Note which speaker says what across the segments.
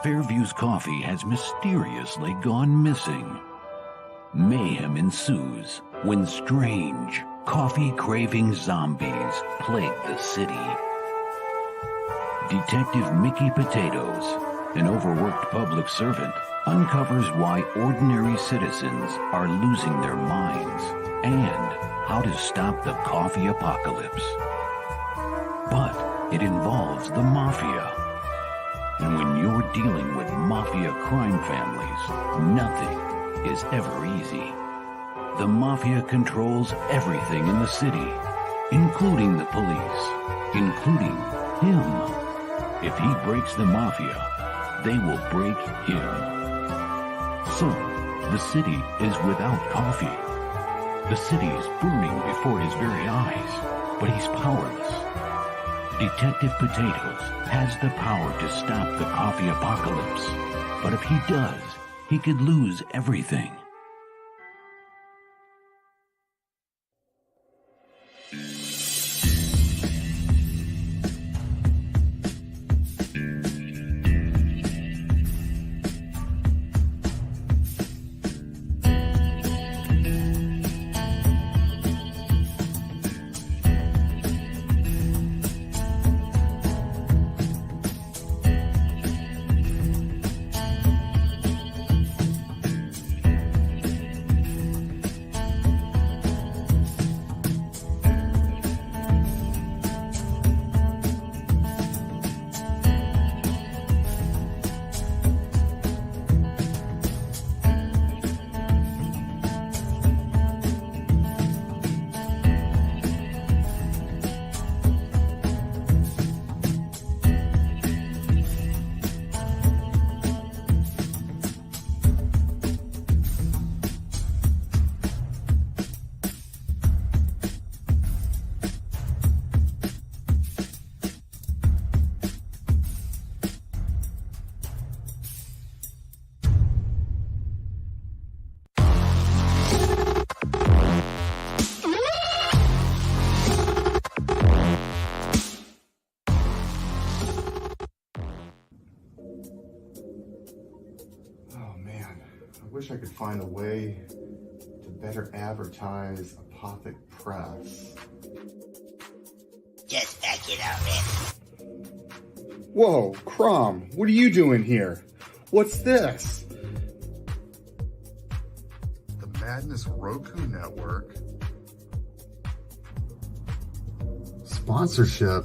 Speaker 1: Fairview's coffee has mysteriously gone missing. Mayhem ensues when strange, coffee-craving zombies plague the city. Detective Mickey Potatoes, an overworked public servant, uncovers why ordinary citizens are losing their minds and how to stop the coffee apocalypse. But it involves the mafia. And when you're dealing with mafia crime families, nothing is ever easy. The mafia controls everything in the city, including the police, including him. If he breaks the mafia, they will break him. So, the city is without coffee. The city is burning before his very eyes, but he's powerless. Detective Potatoes has the power to stop the coffee apocalypse, but if he does, he could lose everything.
Speaker 2: I wish I could find a way to better advertise Apothic Press.
Speaker 3: Just back it already.
Speaker 2: Whoa, Crom, what are you doing here? What's this? The Madness Roku Network. Sponsorship.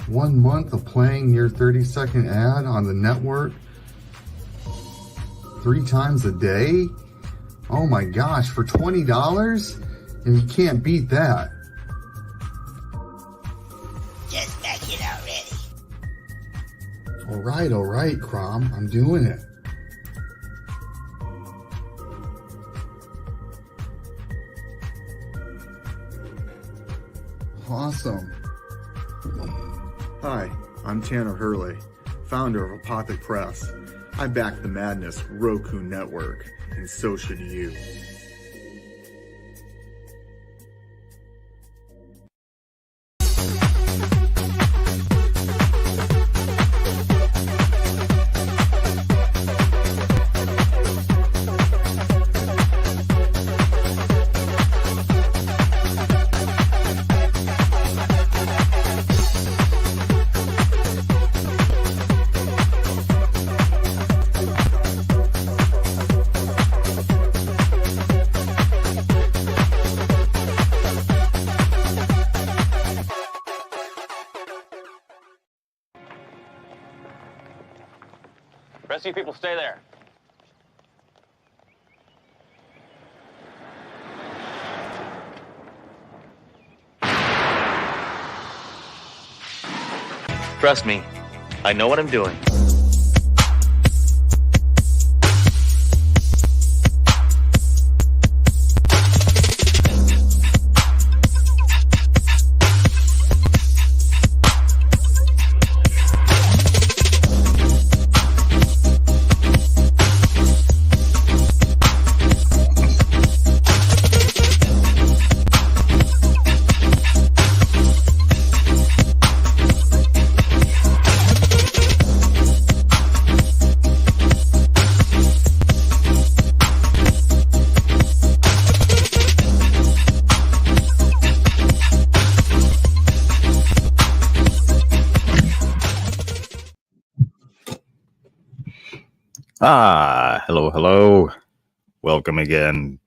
Speaker 2: 1 month of playing your 30-second ad on the network 3 times a day? Oh my gosh, for $20? And you can't beat that.
Speaker 3: Just back it already.
Speaker 2: All right, Crom, I'm doing it. Awesome. Hi, I'm Tanner Hurley, founder of Apothic Press. I back the Madness Roku Network, and so should you.
Speaker 4: Rest of you people stay there. Trust me, I know what I'm doing.
Speaker 5: Hello. Welcome again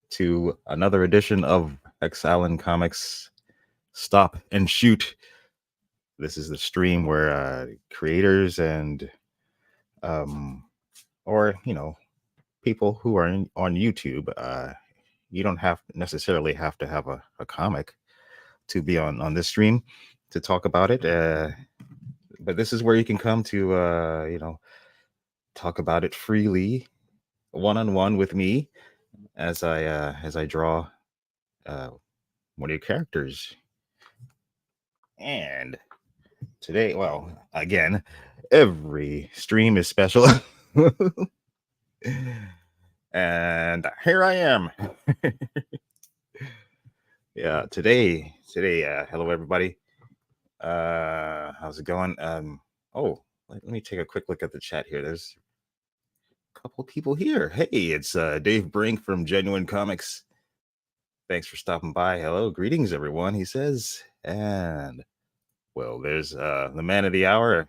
Speaker 5: to another edition of X Allen Comics Stop and Shoot. This is the stream where creators and people who are on YouTube, you don't necessarily have to have a comic to be on this stream to talk about it. But this is where you can come to talk about it freely, one-on-one with me as I draw one of your characters. And today, well, again, every stream is special. And here I am. Yeah, today, hello everybody. How's it going? Let me take a quick look at the chat here. There's a couple people here. Hey, it's Dave Brink from Genuine Comics. Thanks for stopping by. Hello, greetings everyone, he says. And well, there's the man of the hour,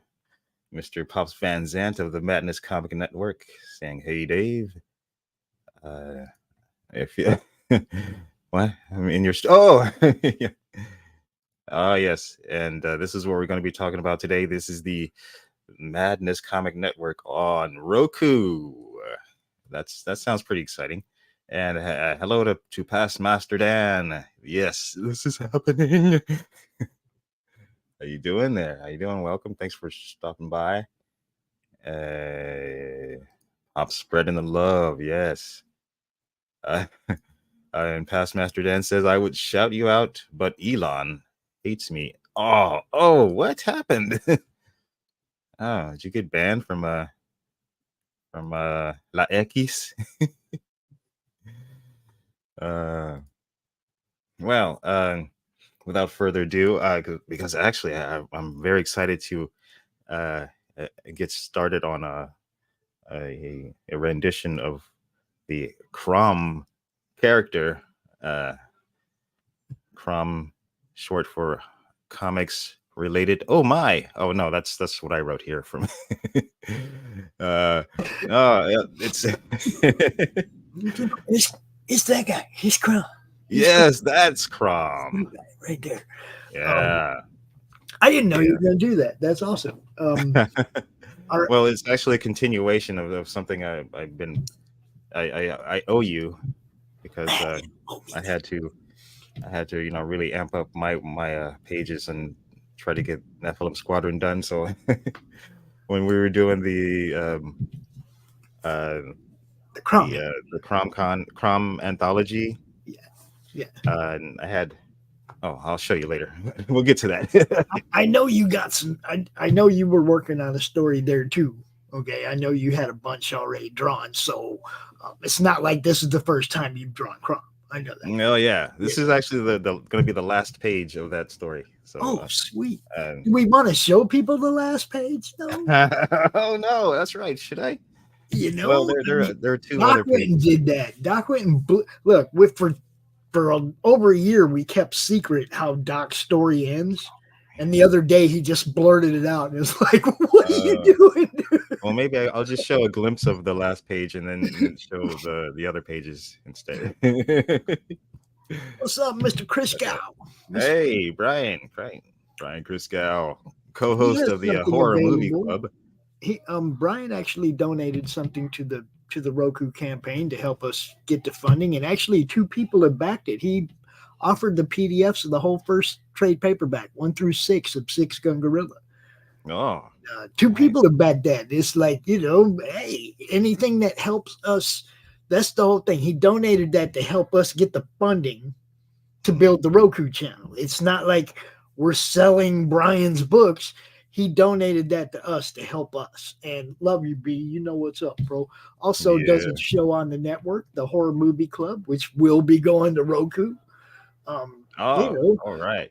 Speaker 5: Mr. Pops Van Zant of the Madness Comic Network, saying, "Hey, Dave. If you what? I'm in your yeah. Oh yes, and this is what we're going to be talking about today. This is the Madness Comic Network on Roku. That sounds pretty exciting. And hello to Past Master Dan. Yes, this is happening. How you doing there? How you doing? Welcome. Thanks for stopping by. I'm spreading the love. Yes. And Past Master Dan says, "I would shout you out, but Elon hates me." Oh, what happened? Oh, did you get banned from La X? Without further ado, because actually I'm very excited to get started on a rendition of the Crom character. Crom, short for comics related. Oh no, that's what I wrote here from. It's
Speaker 6: it's that guy. He's Crom.
Speaker 5: Yes, that's Crom
Speaker 6: right there.
Speaker 5: Yeah.
Speaker 6: I didn't know you were going to do that. That's awesome.
Speaker 5: Well, it's actually a continuation of something I owe you, because I had to really amp up my pages and try to get Nephilim Squadron done. So when we were doing the Crom anthology, and I had. Oh, I'll show you later. We'll get to that.
Speaker 6: I know you got some. I know you were working on a story there too. Okay, I know you had a bunch already drawn, so it's not like this is the first time you've drawn Crom. I know that.
Speaker 5: Oh yeah, this is actually going to be the last page of that story. So
Speaker 6: sweet. Do we want to show people the last page? No.
Speaker 5: Oh no, that's right. Should I?
Speaker 6: Well,
Speaker 5: there are two
Speaker 6: Doc
Speaker 5: other pages.
Speaker 6: did that. Doc went and look for over a year, we kept secret how Doc's story ends. And the other day, he just blurted it out. And it was like, what are you doing?
Speaker 5: Well, maybe I'll just show a glimpse of the last page and then show the other pages instead.
Speaker 6: What's up, Mr. Christgau?
Speaker 5: Hey, Brian Christgau, co-host of the Horror Movie Club.
Speaker 6: Brian actually donated something to the Roku campaign to help us get the funding, and actually 2 people have backed it. He offered the PDFs of the whole first trade paperback 1 through 6 of Six Gun Gorilla. 2 people have backed that. It's like, hey, anything that helps us. That's the whole thing. He donated that to help us get the funding to build the Roku channel. It's not like we're selling Brian's books. He donated that to us to help us. And love you, B. You know what's up, bro. Also does a show on the network, the Horror Movie Club, which will be going to Roku.
Speaker 5: All right.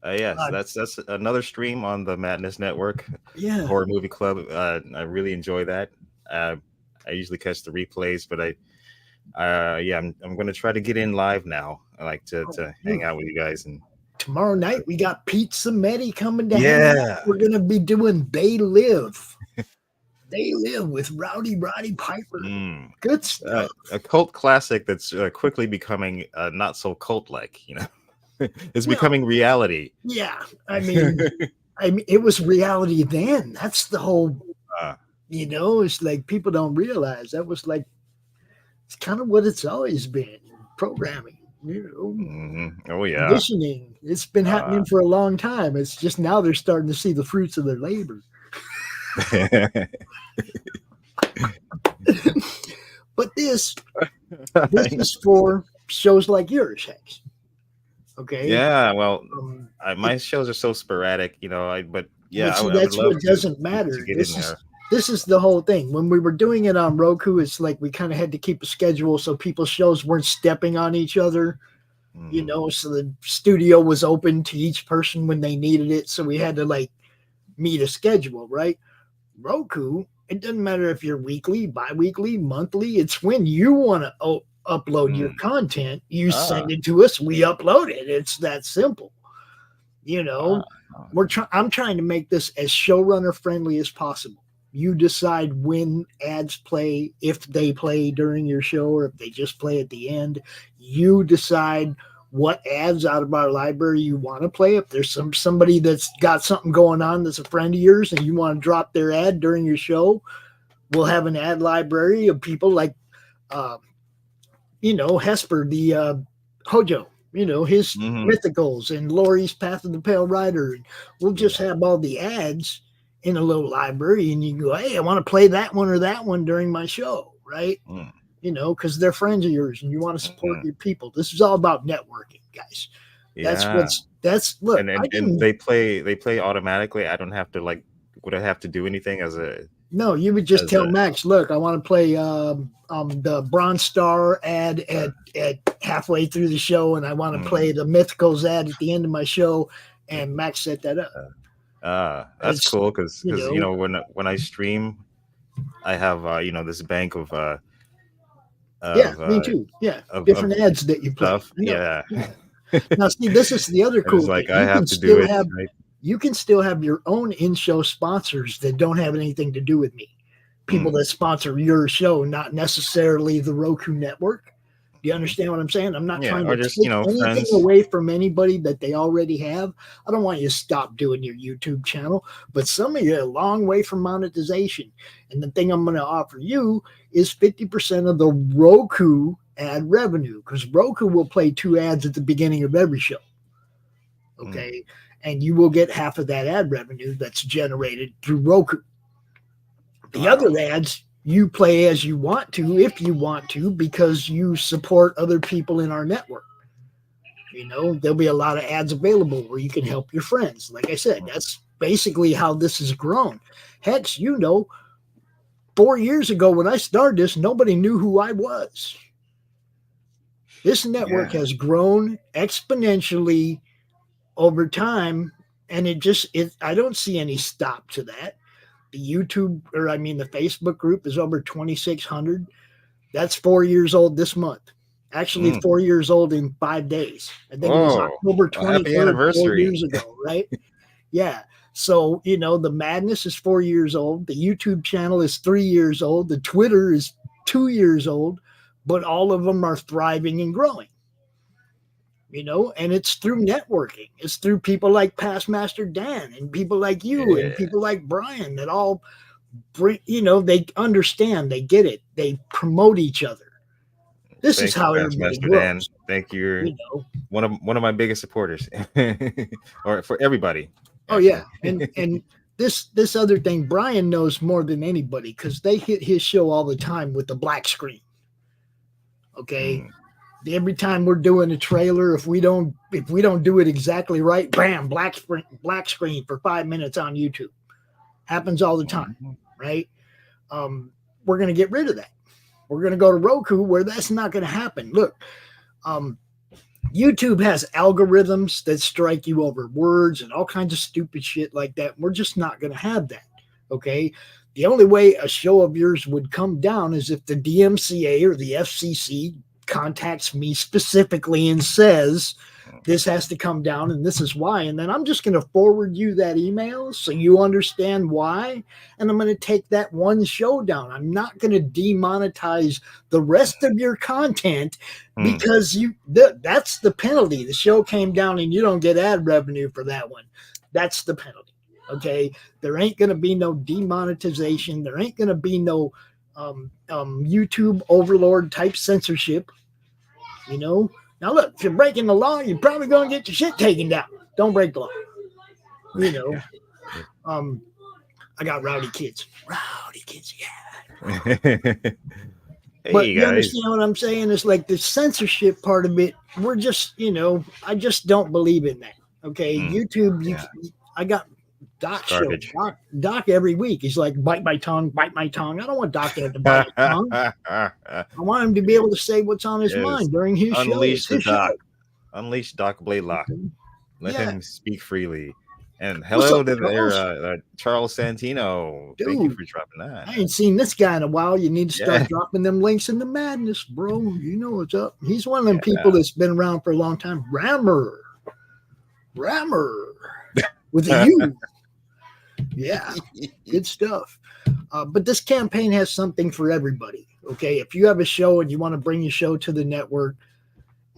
Speaker 5: Yes, that's another stream on the Madness Network.
Speaker 6: Yeah.
Speaker 5: Horror Movie Club. I really enjoy that. I usually catch the replays, but I'm going to try to get in live now. I like to hang out with you guys. And
Speaker 6: tomorrow night we got Pete Samedi coming down.
Speaker 5: Yeah,
Speaker 6: we're gonna be doing They Live. They Live with Rowdy Roddy Piper.
Speaker 5: Mm.
Speaker 6: Good stuff.
Speaker 5: A cult classic that's quickly becoming not so cult-like. It's becoming reality.
Speaker 6: Yeah, I mean, it was reality then. That's the whole. It's like people don't realize that was like it's kind of what it's always been. Programming.
Speaker 5: Oh yeah,
Speaker 6: conditioning. It's been happening for a long time. It's just now they're starting to see the fruits of their labor. But this is for shows like yours, Hex. Okay.
Speaker 5: Yeah. Well, my shows are so sporadic, But yeah,
Speaker 6: see, that's what doesn't matter. This is the whole thing. When we were doing it on Roku, it's like we kind of had to keep a schedule so people's shows weren't stepping on each other. So the studio was open to each person when they needed it. So we had to like meet a schedule, right? Roku, it doesn't matter if you're weekly, bi-weekly, monthly. It's when you want to upload your content, you send it to us, we upload it. It's that simple. I'm trying to make this as showrunner friendly as possible. You decide when ads play, if they play during your show or if they just play at the end. You decide what ads out of our library you want to play. If there's somebody that's got something going on that's a friend of yours and you want to drop their ad during your show, we'll have an ad library of people like, Hesper, the Hojo, his mythicals and Laurie's Path of the Pale Rider. And we'll just have all the ads in a little library and you can go, hey, I want to play that one or that one during my show, right? Because they're friends of yours and you want to support your people. This is all about networking, guys. Look.
Speaker 5: And they play automatically. I don't have to would I have to do anything as a?
Speaker 6: No, you would just tell Max, look, I want to play the Bronze Star ad at halfway through the show, and I want to play the Mythicals ad at the end of my show, and Max set that up.
Speaker 5: That's cool because when I stream, I have this bank of
Speaker 6: me too. Yeah, different ads that you play.
Speaker 5: Stuff. Yeah.
Speaker 6: Now, see, this is the other cool thing.
Speaker 5: I have to do it. Right?
Speaker 6: You can still have your own in-show sponsors that don't have anything to do with me. People that sponsor your show, not necessarily the Roku network. Do you understand what I'm saying? I'm not trying to take anything
Speaker 5: friends
Speaker 6: away from anybody that they already have. I don't want you to stop doing your YouTube channel, but some of you are a long way from monetization. And the thing I'm going to offer you is 50% of the Roku ad revenue, because Roku will play 2 ads at the beginning of every show. Okay. And you will get half of that ad revenue that's generated through Roku. The other ads you play as you want to, if you want to, because you support other people in our network. There'll be a lot of ads available where you can help your friends. Like I said, that's basically how this has grown. Hex, 4 years ago when I started this, nobody knew who I was. This network has grown exponentially over time, and I don't see any stop to that. The the Facebook group is over 2,600. That's 4 years old this month. Actually, 4 years old in 5 days. I think it was October 23rd, 4 years ago, right? Yeah. So, the madness is 4 years old. The YouTube channel is 3 years old. The Twitter is 2 years old, but all of them are thriving and growing. And it's through networking. It's through people like Past Master Dan and people like you and people like Brian that all bring, they understand, they get it, they promote each other. This is how everybody grows. Dan.
Speaker 5: Thank you. One of my biggest supporters, or for everybody.
Speaker 6: Oh yeah, and this other thing, Brian knows more than anybody because they hit his show all the time with the black screen. Okay. Every time we're doing a trailer, if we don't do it exactly right, bam, black screen for 5 minutes on YouTube. Happens all the time, right? We're going to get rid of that. We're going to go to Roku where that's not going to happen. Look, YouTube has algorithms that strike you over words and all kinds of stupid shit like that. We're just not going to have that, okay? The only way a show of yours would come down is if the DMCA or the FCC contacts me specifically and says, this has to come down and this is why. And then I'm just going to forward you that email so you understand why. And I'm going to take that one show down. I'm not going to demonetize the rest of your content because that's the penalty. The show came down and you don't get ad revenue for that one. That's the penalty. Okay. There ain't going to be no demonetization. There ain't going to be no YouTube overlord type censorship. You know, now look, if you're breaking the law, you're probably going to get your shit taken down. Don't break the law. You know, I got rowdy kids, yeah.
Speaker 5: Hey,
Speaker 6: But you
Speaker 5: guys.
Speaker 6: understand what I'm saying? It's like the censorship part of it. We're just, you know, I just don't believe in that. Okay, YouTube. I got Doc show. Doc every week. He's like, bite my tongue. I don't want Doc to have to bite his tongue. I want him to be able to say what's on his mind during his
Speaker 5: Unleash
Speaker 6: show.
Speaker 5: the Doc. Unleash Doc Blalock. Let him speak freely. And hello to there, Charles Santino.
Speaker 6: Dude,
Speaker 5: thank you for dropping that.
Speaker 6: I ain't seen this guy in a while. You need to start dropping them links in the madness, bro. You know what's up. He's one of them people that's been around for a long time. Rammer. With a U. Yeah, good stuff. But this campaign has something for everybody. Okay, if you have a show and you want to bring your show to the network,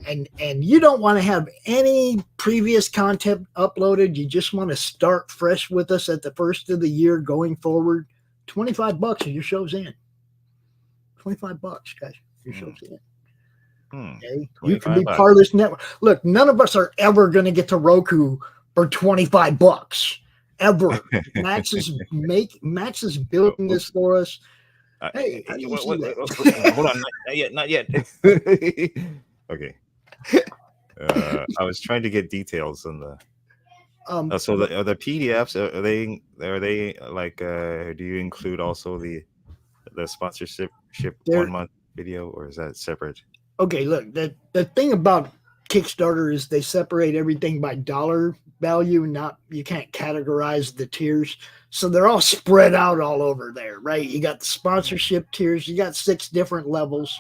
Speaker 6: and you don't want to have any previous content uploaded, you just want to start fresh with us at the first of the year going forward, $25 and your show's in. $25, guys, your show's in. Okay, you can be part of this network. Look, none of us are ever going to get to Roku for $25. Ever. Max is building this for us. Hey, how do you see that?
Speaker 5: Hold on, not yet. Okay. I was trying to get details on the. So the PDFs are they like? Do you include also the sponsorship 1 month video, or is that separate?
Speaker 6: Okay, look, the thing about Kickstarter is they separate everything by dollar value, you can't categorize the tiers. So they're all spread out all over there, right? You got the sponsorship tiers, you got 6 different levels.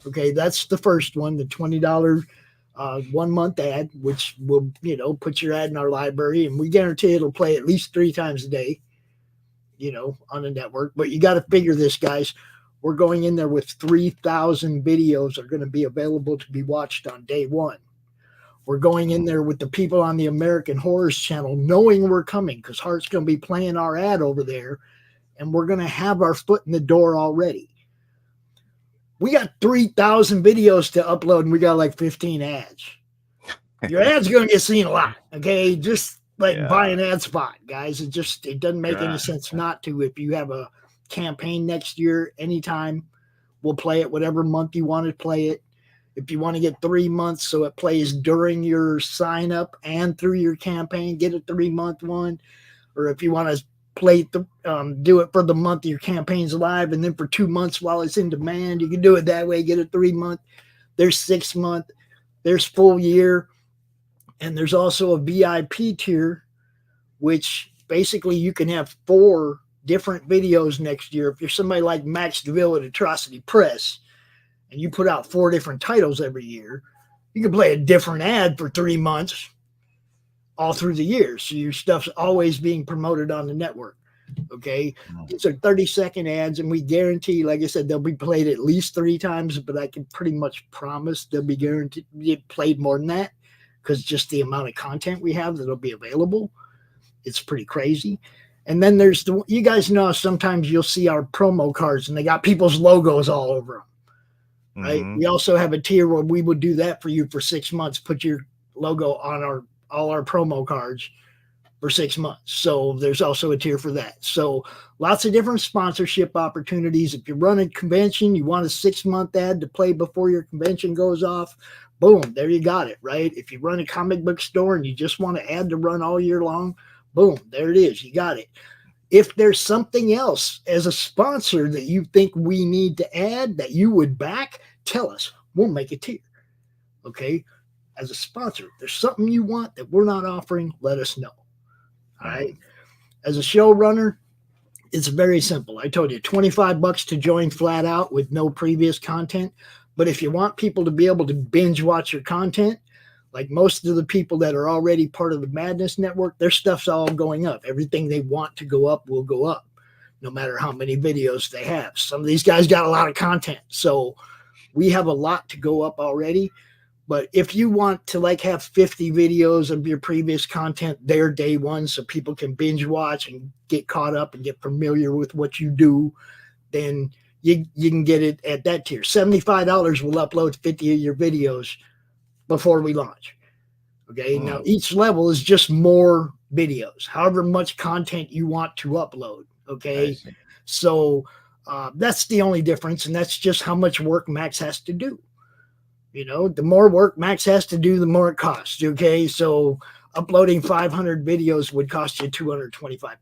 Speaker 6: Okay, that's the first one, the $20 1 month ad, which will, you know, put your ad in our library, and we guarantee it'll play at least 3 times a day, you know, on the network. But you got to figure this, guys. We're going in there with 3,000 videos are going to be available to be watched on day 1. We're going in there with the people on the American Horrors channel knowing we're coming because Hart's going to be playing our ad over there, and we're going to have our foot in the door already. We got 3,000 videos to upload, and we got like 15 ads. Your ad's going to get seen a lot, okay? Just like buy an ad spot, guys. It doesn't make any sense not to. If you have a campaign next year, anytime, we'll play it whatever month you want to play it. If you want to get 3 months so it plays during your sign up and through your campaign, get a 3-month one. Or if you want to play do it for the month your campaign's live, and then for 2 months while it's in demand, you can do it that way. Get a 3-month. There's 6 month. There's full year, and there's also a VIP tier, which basically you can have 4 different videos next year. If you're somebody like Max Devill at Atrocity Press, and you put out 4 different titles every year, you can play a different ad for 3 months all through the year. So your stuff's always being promoted on the network. Okay. These are 30-second ads, and we guarantee, like I said, they'll be played at least 3 times, but I can pretty much promise they'll be guaranteed get played more than that, because just the amount of content we have that'll be available, it's pretty crazy. And then there's you guys know sometimes you'll see our promo cards and they got people's logos all over them. Right. We also have a tier where we would do that for you for 6 months. Put your logo on all our promo cards for 6 months. So there's also a tier for that. So lots of different sponsorship opportunities. If you run a convention, you want a 6-month ad to play before your convention goes off, boom, there you got it, right? If you run a comic book store and you just want an ad to run all year long, boom, there it is. You got it. If there's something else as a sponsor that you think we need to add that you would back, tell us. We'll make a tier. Okay? As a sponsor, if there's something you want that we're not offering, let us know. All right? As a showrunner, it's very simple. I told you, $25 to join flat out with no previous content. But if you want people to be able to binge watch your content, Like most of the people that are already part of the Madness Network, their stuff's all going up. Everything they want to go up will go up, no matter how many videos they have. Some of these guys got a lot of content, so we have a lot to go up already. But if you want to like have 50 videos of your previous content there day one so people can binge watch and get caught up and get familiar with what you do, then you can get it at that tier. $75 will upload 50 of your videos before we launch. Okay. Now each level is just more videos, however much content you want to upload. Okay. So that's the only difference. And that's just how much work Max has to do. You know, the more work Max has to do, the more it costs. Okay. So uploading 500 videos would cost you $225.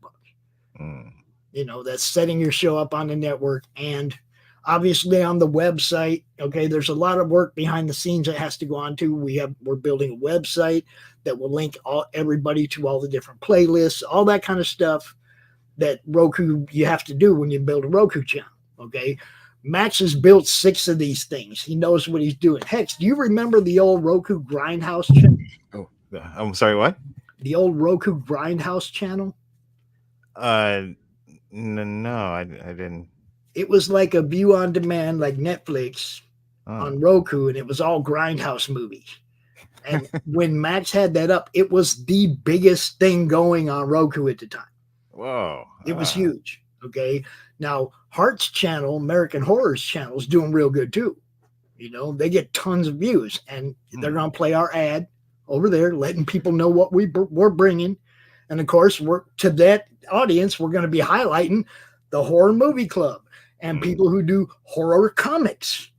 Speaker 6: You know, that's setting your show up on the network and obviously on the website. Okay. There's a lot of work behind the scenes that has to go on to. We're building a website that will link everybody to all the different playlists, all that kind of stuff that Roku, you have to do when you build a Roku channel. Okay. Max has built 6 of these things. He knows what he's doing. Hex, do you remember the old Roku Grindhouse channel?
Speaker 5: Oh, I'm sorry, what?
Speaker 6: The old Roku Grindhouse channel?
Speaker 5: No, I didn't.
Speaker 6: It was like a view on demand, like Netflix on Roku, and it was all Grindhouse movies. And when Max had that up, it was the biggest thing going on Roku at the time.
Speaker 5: Whoa.
Speaker 6: It was huge. Okay. Now, Hart's channel, American Horror's channel, is doing real good too. You know, they get tons of views, and they're going to play our ad over there, letting people know what we're bringing. And of course, to that audience, we're going to be highlighting the Horror Movie Club and people who do horror comics,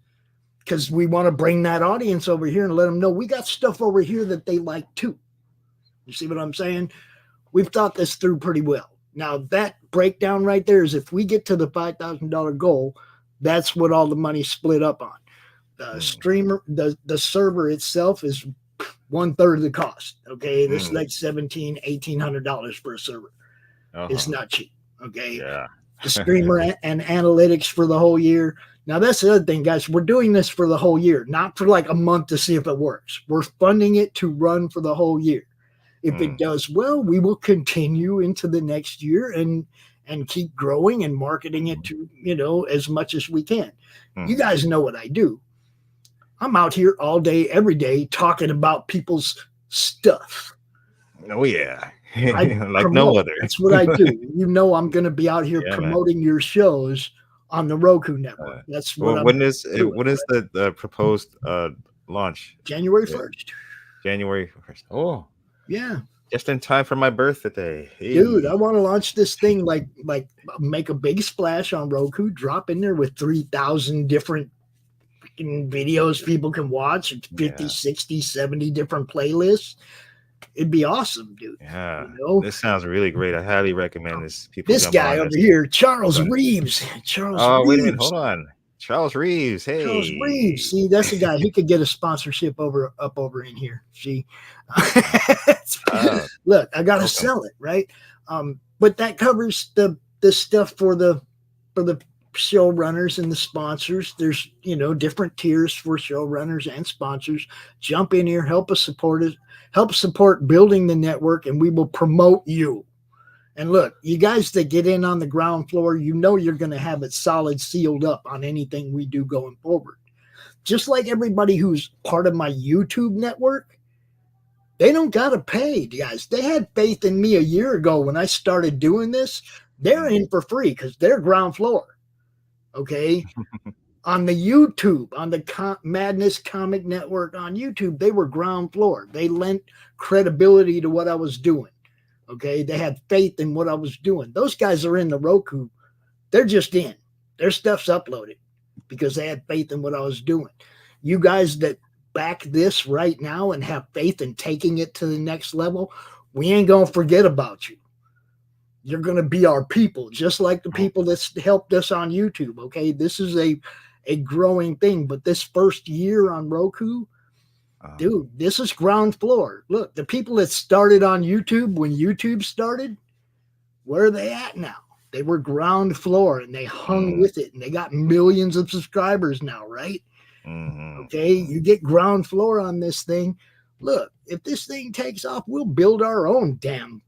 Speaker 6: because we want to bring that audience over here and let them know we got stuff over here that they like too. You see what I'm saying? We've thought this through pretty well. Now, that breakdown right there is if we get to the $5,000 goal, that's what all the money's split up on. The streamer, the server itself is 1/3 of the cost. Okay. This is like $1,800 for a server. It's not cheap. Okay.
Speaker 5: Yeah.
Speaker 6: The streamer and analytics for the whole year. Now, that's the other thing, guys. We're doing this for the whole year, not for like a month to see if it works. We're funding it to run for the whole year. If it does well, we will continue into the next year and keep growing and marketing it to, you know, as much as we can. You guys know what I do. I'm out here all day, every day, talking about people's stuff.
Speaker 5: Oh, yeah.
Speaker 6: Like
Speaker 5: no other.
Speaker 6: That's what I do. You know, I'm going to be out here promoting your shows on the Roku network. That's what
Speaker 5: when is the proposed launch?
Speaker 6: January 1st.
Speaker 5: January 1st. Oh,
Speaker 6: yeah.
Speaker 5: Just in time for my birthday. Hey.
Speaker 6: Dude, I want to launch this thing like make a big splash on Roku, drop in there with 3,000 different videos people can watch, 50, 60, 70 different playlists. It'd be awesome, dude.
Speaker 5: Yeah.
Speaker 6: You know?
Speaker 5: This sounds really great. I highly recommend this.
Speaker 6: This guy over here, Charles Reeves.
Speaker 5: Wait a minute. Hold on. Charles Reeves. Hey.
Speaker 6: Charles Reeves. See, that's the guy. He could get a sponsorship up over in here. See? Look, I gotta sell it, right? But that covers the stuff for the showrunners and the sponsors. There's, you know, different tiers for showrunners and sponsors. Jump in here, help us support it, help support building the network, and we will promote you. And look, you guys that get in on the ground floor, you know you're going to have it solid sealed up on anything we do going forward. Just like everybody who's part of my YouTube network, they don't got to pay, guys. They had faith in me a year ago when I started doing this. They're in for free because they're ground floor. Okay. On the YouTube, on the Madness Comic Network on YouTube, they were ground floor. They lent credibility to what I was doing. Okay. They had faith in what I was doing. Those guys are in the Roku. They're just in. Their stuff's uploaded because they had faith in what I was doing. You guys that back this right now and have faith in taking it to the next level, we ain't going to forget about you. You're going to be our people, just like the people that's helped us on YouTube. Okay. This is a growing thing, but this first year on Roku, dude, this is ground floor. Look, the people that started on YouTube when YouTube started, where are they at now? They were ground floor and they hung with it and they got millions of subscribers now, right? Okay. You get ground floor on this thing. look, if this thing takes off, we'll build our own damn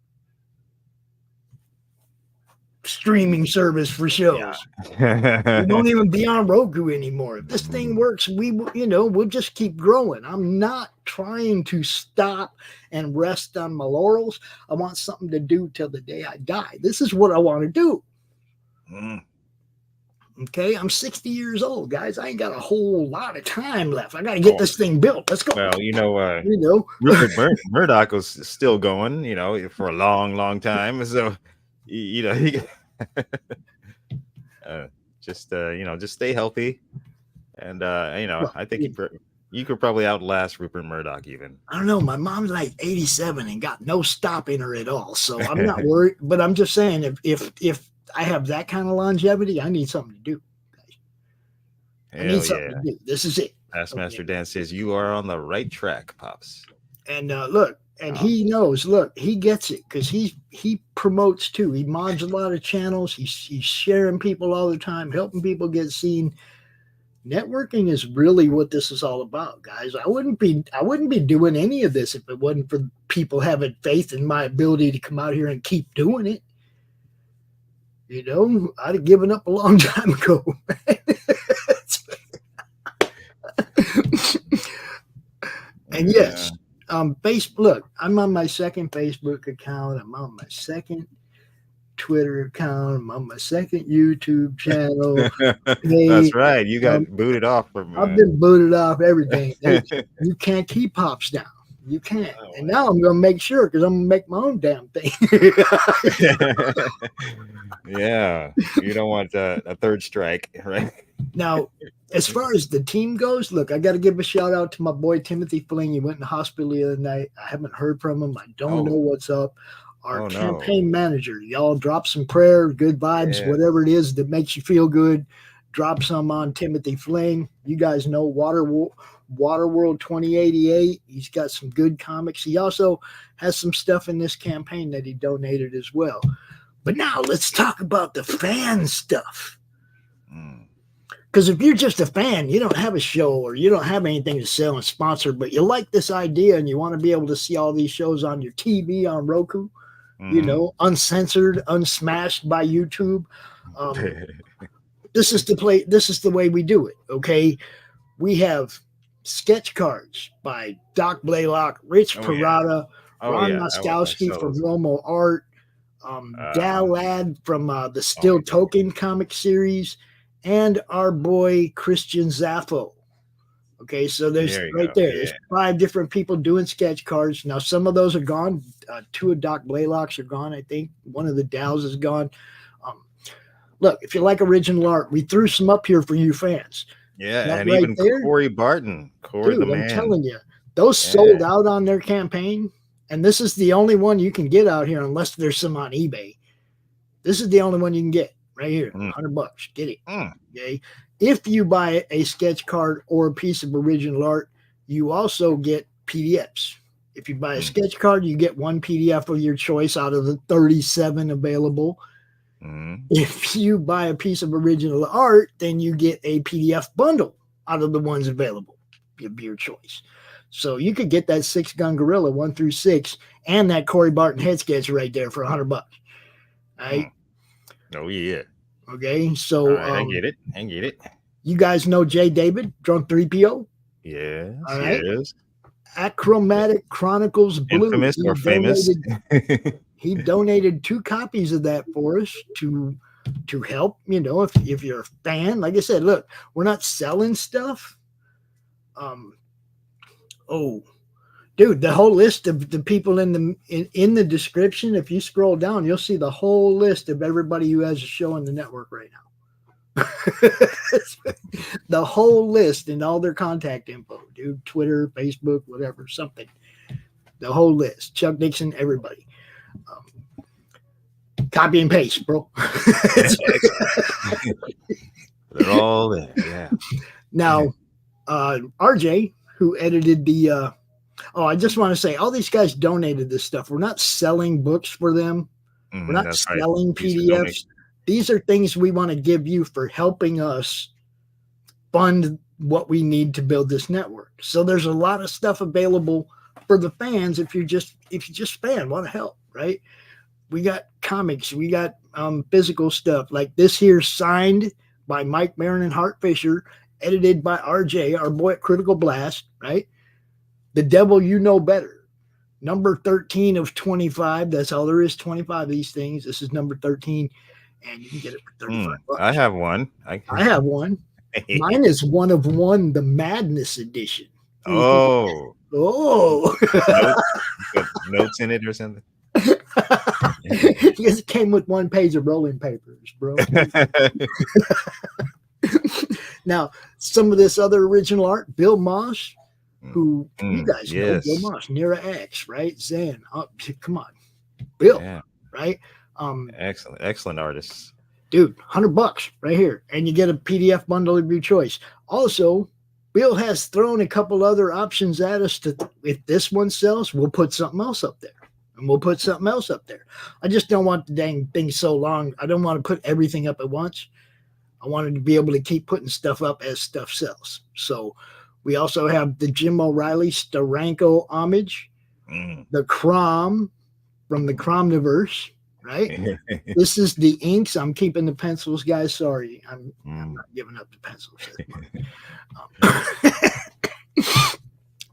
Speaker 6: streaming service for shows. We won't even be on Roku anymore. If this thing works, we'll just keep growing. I'm not trying to stop and rest on my laurels. I want something to do till the day I die. This is what I want to do. Okay, I'm 60 years old, guys. I ain't got a whole lot of time left. I got to get this thing built. Let's go.
Speaker 5: Well, Rupert Murdoch was still going, for a long, long time. So, he just stay healthy, and I think you could probably outlast Rupert Murdoch even.
Speaker 6: I don't know. My mom's like 87 and got no stopping her at all, so I'm not worried. But I'm just saying, if I have that kind of longevity, I need something to do. I need something to do. This is it.
Speaker 5: Master Dan says you are on the right track, Pops.
Speaker 6: And look. And he knows, look, he gets it because he promotes too. He mods a lot of channels. He's sharing people all the time, helping people get seen. Networking is really what this is all about, guys. I wouldn't be doing any of this if it wasn't for people having faith in my ability to come out here and keep doing it. I'd have given up a long time ago. And yes. Look, I'm on my second Facebook account. I'm on my second Twitter account. I'm on my second YouTube channel.
Speaker 5: That's right. You got booted off from.
Speaker 6: I've been booted off everything. You can't keep Pops down. You can't. And now I'm going to make sure because I'm going to make my own damn thing.
Speaker 5: Yeah. You don't want a third strike, right?
Speaker 6: Now, as far as the team goes, look, I got to give a shout out to my boy Timothy Fling. He went in the hospital the other night. I haven't heard from him. I don't know what's up. Our campaign manager, y'all drop some prayer, good vibes, whatever it is that makes you feel good. Drop some on Timothy Fling. You guys know Waterworld 2088. He's got some good comics. He also has some stuff in this campaign that he donated as well. But now let's talk about the fan stuff. Because if you're just a fan, you don't have a show or you don't have anything to sell and sponsor, but you like this idea and you want to be able to see all these shows on your TV, on Roku, uncensored, unsmashed by YouTube. This is the way we do it. Okay. We have sketch cards by Doc Blalock, Rich Perotta, Ron Moscicki from Romo Art, Dal Ladd from the Still Token comic series, and our boy Christian Zaffo. Okay, so there's there's 5 different people doing sketch cards. Now, some of those are gone. 2 of Doc Blaylock's are gone, I think. One of the Dals is gone. Look, if you like original art, we threw some up here for you fans.
Speaker 5: Yeah,
Speaker 6: that
Speaker 5: and even Corey Barton. Dude, the man.
Speaker 6: I'm telling you, those sold out on their campaign. And this is the only one you can get out here unless there's some on eBay. This is the only one you can get right here. $100. Get it. Okay. If you buy a sketch card or a piece of original art, you also get PDFs. If you buy a sketch card, you get 1 PDF of your choice out of the 37 available. If you buy a piece of original art, then you get a PDF bundle out of the ones available. Your choice. So you could get that 6-gun gorilla 1 through 6 and that Corey Barton head sketch right there for $100. Right?
Speaker 5: Oh yeah.
Speaker 6: Okay. So
Speaker 5: I get it.
Speaker 6: You guys know Jay David, Drunk 3PO?
Speaker 5: Yes.
Speaker 6: All right.
Speaker 5: Yes.
Speaker 6: Achromatic Chronicles Blue.
Speaker 5: Infamous or famous.
Speaker 6: He donated 2 copies of that for us to help, if you're a fan. Like I said, look, we're not selling stuff. Dude, the whole list of the people in the description, if you scroll down, you'll see the whole list of everybody who has a show on the network right now. The whole list and all their contact info, dude, Twitter, Facebook, whatever, something. The whole list. Chuck Dixon, everybody. Copy and paste, bro.
Speaker 5: They're all there, yeah.
Speaker 6: Now, RJ, who edited the I just want to say all these guys donated this stuff. We're not selling books for them. We're not selling PDFs. These are things we want to give you for helping us fund what we need to build this network. So there's a lot of stuff available for the fans, if you just fan, want to help, right? We got comics, we got physical stuff like this here, signed by Mike Maron and Hart Fisher, edited by RJ, our boy at Critical Blast, right? The Devil You Know Better. Number 13 of 25. That's all there is, 25 of these things. This is number 13, and you can get it for 35 bucks.
Speaker 5: I have one.
Speaker 6: I have one. Mine is one of one, the Madness edition.
Speaker 5: Oh. Notes in it or something?
Speaker 6: Because it came with one page of rolling papers, bro. Now, some of this other original art, Bill Moss, who you guys know, Bill Moss, Nira X, right? Zen, come on, Bill, right?
Speaker 5: Excellent artists,
Speaker 6: dude. $100 right here, and you get a PDF bundle of your choice. Also, Bill has thrown a couple other options at us to, if this one sells, we'll put something else up there. And we'll put something else up there. I just don't want the dang thing so long. I don't want to put everything up at once. I wanted to be able to keep putting stuff up as stuff sells. So we also have the Jim O'Reilly Steranko homage, the Crom from the Cromniverse, right? This is the inks. I'm keeping the pencils, guys. Sorry. I'm not giving up the pencils.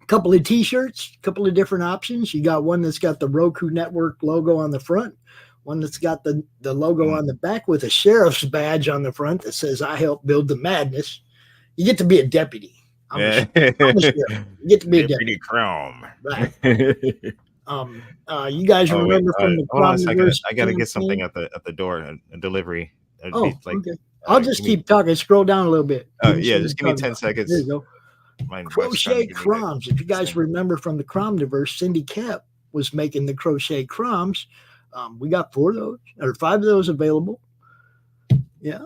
Speaker 6: Couple of t-shirts, couple of different options. You got one that's got the Roku Network logo on the front, one that's got the logo on the back with a sheriff's badge on the front that says I helped build the madness. You get to be a deputy. I'm a sheriff. You get to be a deputy.
Speaker 5: Chrome.
Speaker 6: Right. You guys remember from the
Speaker 5: hold on a second. I gotta get something at the door, a delivery.
Speaker 6: Okay. I'll just keep talking. Scroll down a little bit.
Speaker 5: Just give me 10 seconds.
Speaker 6: There you go. Crochet Croms. If you guys remember from the Cromniverse, Cindy Koepp was making the crochet Croms. We got 4 of those or 5 of those available. Yeah.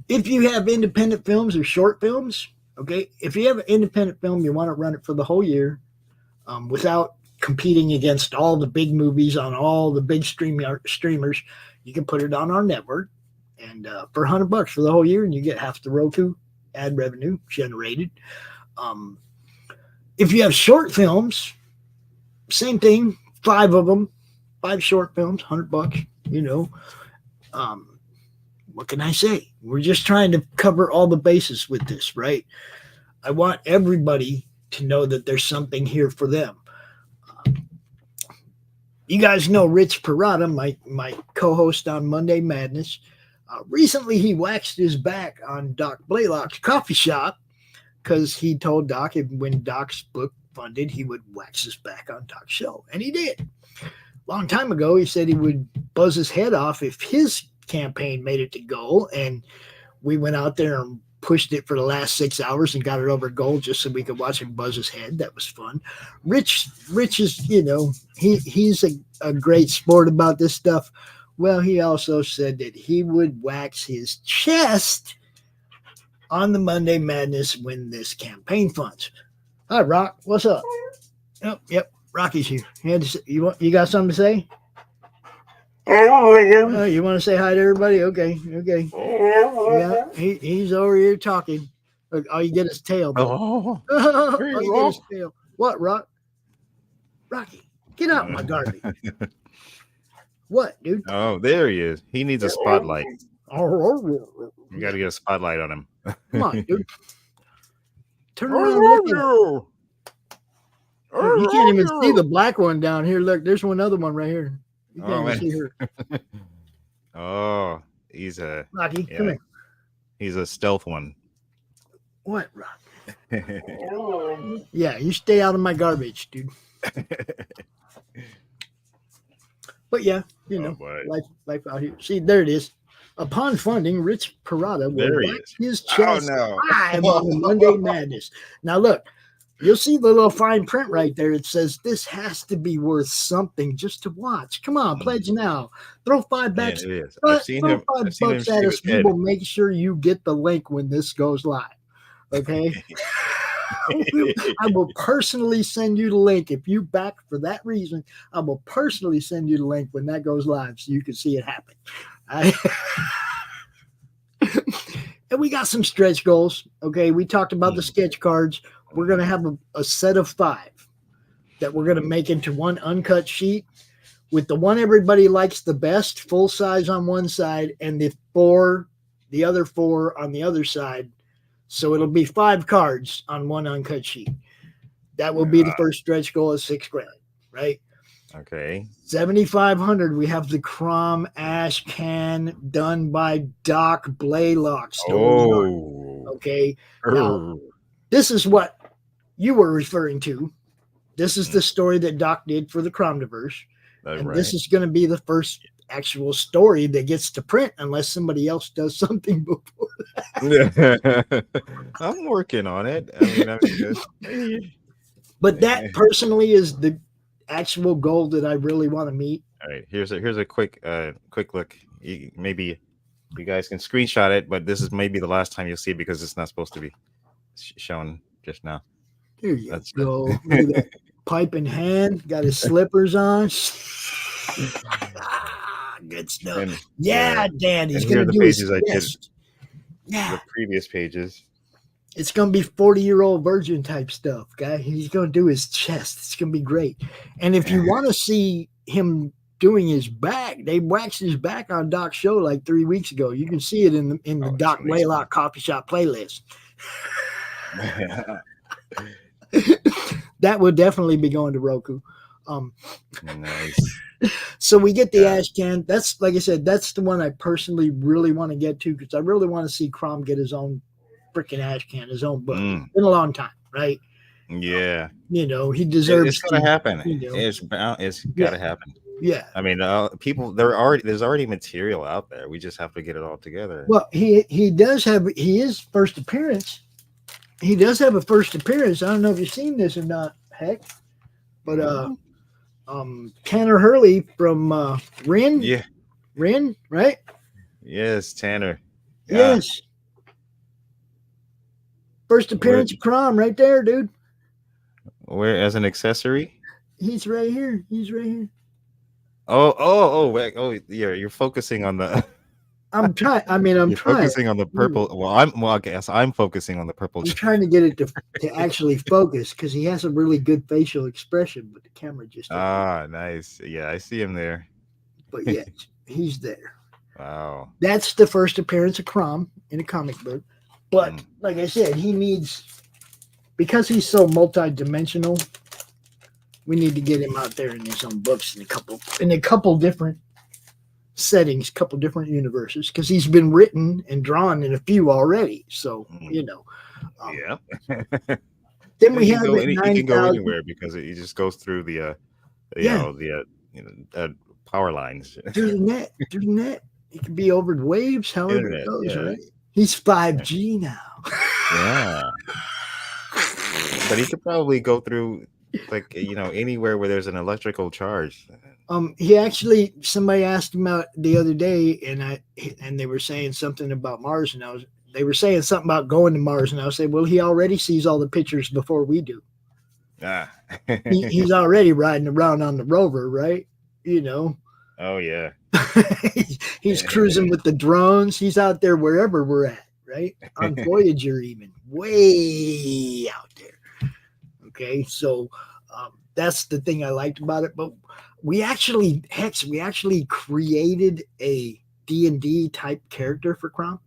Speaker 6: If you have independent films or short films, okay, if you have an independent film, you want to run it for the whole year without competing against all the big movies on all the big streamers. You can put it on our network, and for $100 for the whole year, and you get half the Roku ad revenue generated. If you have short films, same thing. 5 of them, 5 short films, $100. You know, what can I say? We're just trying to cover all the bases with this, right? I want everybody to know that there's something here for them. You guys know Rich Perotta, my co-host on Monday Madness. Recently, he waxed his back on Doc Blalock's coffee shop because he told Doc when Doc's book funded, he would wax his back on Doc's show. And he did. Long time ago, he said he would buzz his head off if his campaign made it to goal. And we went out there and pushed it for the last 6 hours and got it over goal just so we could watch him buzz his head. That was fun. Rich is, you know, he's a great sport about this stuff. Well, he also said that he would wax his chest on the Monday Madness when this campaign funds. Hi, Rock. What's up? Yep. Rocky's here. You got something to say? Oh, you want to say hi to everybody? Okay. Yeah, he's over here talking. Look, all you get is tail. All you get is tail. What, Rock? Rocky, get out my garbage. What, dude?
Speaker 5: Oh, there he is. He needs a spotlight. You got to get a spotlight on him.
Speaker 6: Come on, dude. Turn around. You can't even see the black one down here. Look, there's one other one right here. You can't even see her.
Speaker 5: Oh, he's a
Speaker 6: Rocky. Come here.
Speaker 5: He's a stealth one.
Speaker 6: What, Rock? Yeah, you stay out of my garbage, dude. But yeah, you know, life out here. See, there it is. Upon funding, Rich Perotta will wax his chest live on the Monday Madness. Now look, you'll see the little fine print right there. It says this has to be worth something just to watch. Come on, pledge now. Throw $5.
Speaker 5: Yeah, it is. I've seen him.
Speaker 6: $5 at us. We will make sure you get the link when this goes live. Okay. I will personally send you the link. If you back for that reason, I will personally send you the link when that goes live so you can see it happen. And we got some stretch goals. Okay. We talked about the sketch cards. We're going to have a set of 5 that we're going to make into one uncut sheet with the one everybody likes the best, full size on one side, and the other 4 on the other side. So it'll be 5 cards on one uncut sheet. That will be the first stretch goal of $6 grand, right?
Speaker 5: Okay.
Speaker 6: 7,500. We have the Crom Ash Can done by Doc Blalock. Okay. Now, this is what you were referring to. This is the story that Doc did for the Cromdiverse. And this is going to be the first actual story that gets to print unless somebody else does something before that.
Speaker 5: I'm working on it. I mean,
Speaker 6: but that personally is the actual goal that I really want to meet.
Speaker 5: All right, here's a quick look. Maybe you guys can screenshot it, but this is maybe the last time you'll see it because it's not supposed to be shown just now.
Speaker 6: There you go. Look at that. Pipe in hand, got his slippers on. Good stuff.
Speaker 5: And,
Speaker 6: Dan, he's
Speaker 5: going
Speaker 6: to do his best.
Speaker 5: The previous pages.
Speaker 6: It's going to be 40-year-old virgin type stuff, guy. He's going to do his chest. It's going to be great. And if you want to see him doing his back, they waxed his back on Doc's show like 3 weeks ago. You can see it in the Doc Blalock Coffee Shop playlist. That would definitely be going to Roku.
Speaker 5: Nice.
Speaker 6: So we get the Ash Can. That's, like I said, that's the one I personally really want to get to because I really want to see Crom get his own freaking Ash Can, his own book. It's been a long time, right?
Speaker 5: Yeah.
Speaker 6: He deserves.
Speaker 5: It's gonna happen. It's got to happen.
Speaker 6: Yeah.
Speaker 5: I mean, there's already material out there. We just have to get it all together.
Speaker 6: Well, he does have his first appearance. He does have a first appearance. I don't know if you've seen this or not, heck, but Tanner Hurley from Rin.
Speaker 5: Yeah.
Speaker 6: Rin, right?
Speaker 5: Yes, Tanner.
Speaker 6: Yes. First appearance of Crom right there, dude.
Speaker 5: Where as an accessory?
Speaker 6: He's right here.
Speaker 5: Oh, yeah. You're focusing on the.
Speaker 6: I'm trying. I mean, I'm trying.
Speaker 5: Focusing on the purple. Well, I guess I'm focusing on the purple.
Speaker 6: I'm trying to get it to actually focus because he has a really good facial expression, but the camera just.
Speaker 5: Nice. Yeah, I see him there.
Speaker 6: But yeah, he's there.
Speaker 5: Wow.
Speaker 6: That's the first appearance of Crom in a comic book. But like I said, he needs, because he's so multi-dimensional, we need to get him out there in his own books in a couple different settings, couple different universes, because he's been written and drawn in a few already. So,
Speaker 5: yeah.
Speaker 6: Then we have
Speaker 5: he can go anywhere because it just goes through the power lines.
Speaker 6: Through the net. It can be over the waves, however it goes, right? He's 5G now.
Speaker 5: Yeah. But he could probably go through anywhere where there's an electrical charge.
Speaker 6: He actually, somebody asked him out the other day and they were saying something about Mars and they were saying something about going to Mars and I said, well, he already sees all the pictures before we do. He's already riding around on the rover, right?
Speaker 5: Oh yeah.
Speaker 6: He's cruising with the drones. He's out there wherever we're at, right? On Voyager, even way out there. Okay, so that's the thing I liked about it. But we actually created a D&D type character for Crom.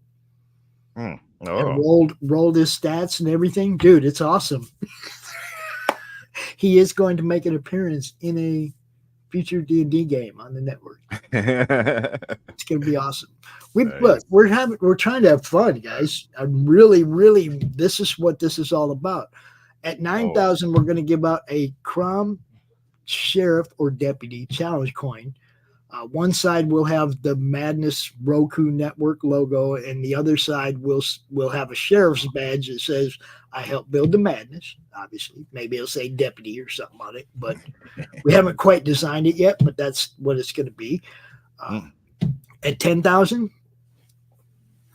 Speaker 6: And rolled his stats and everything. Dude, it's awesome. He is going to make an appearance in a future D&D game on the network. It's going to be awesome. Look, we're trying to have fun, guys. I'm really, this is what this is all about. At 9,000, we're going to give out a Crom Sheriff or Deputy challenge coin. One side will have the Madness Roku Network logo, and the other side will have a sheriff's badge that says, I helped build the madness, obviously. Maybe it'll say deputy or something on it, but we haven't quite designed it yet, but that's what it's going to be. At 10,000.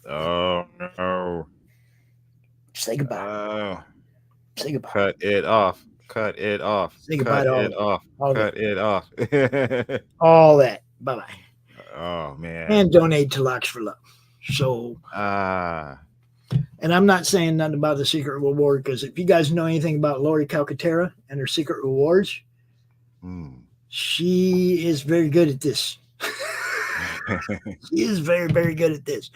Speaker 5: Oh, no.
Speaker 6: Say goodbye. Say goodbye.
Speaker 5: Cut it off.
Speaker 6: Say goodbye to
Speaker 5: Cut it off.
Speaker 6: All that. Bye-bye.
Speaker 5: Oh, man.
Speaker 6: And donate to Locks for Love. So And I'm not saying nothing about the secret reward, because if you guys know anything about Laurie Calcaterra and her secret rewards, she is very good at this. She is very, very good at this.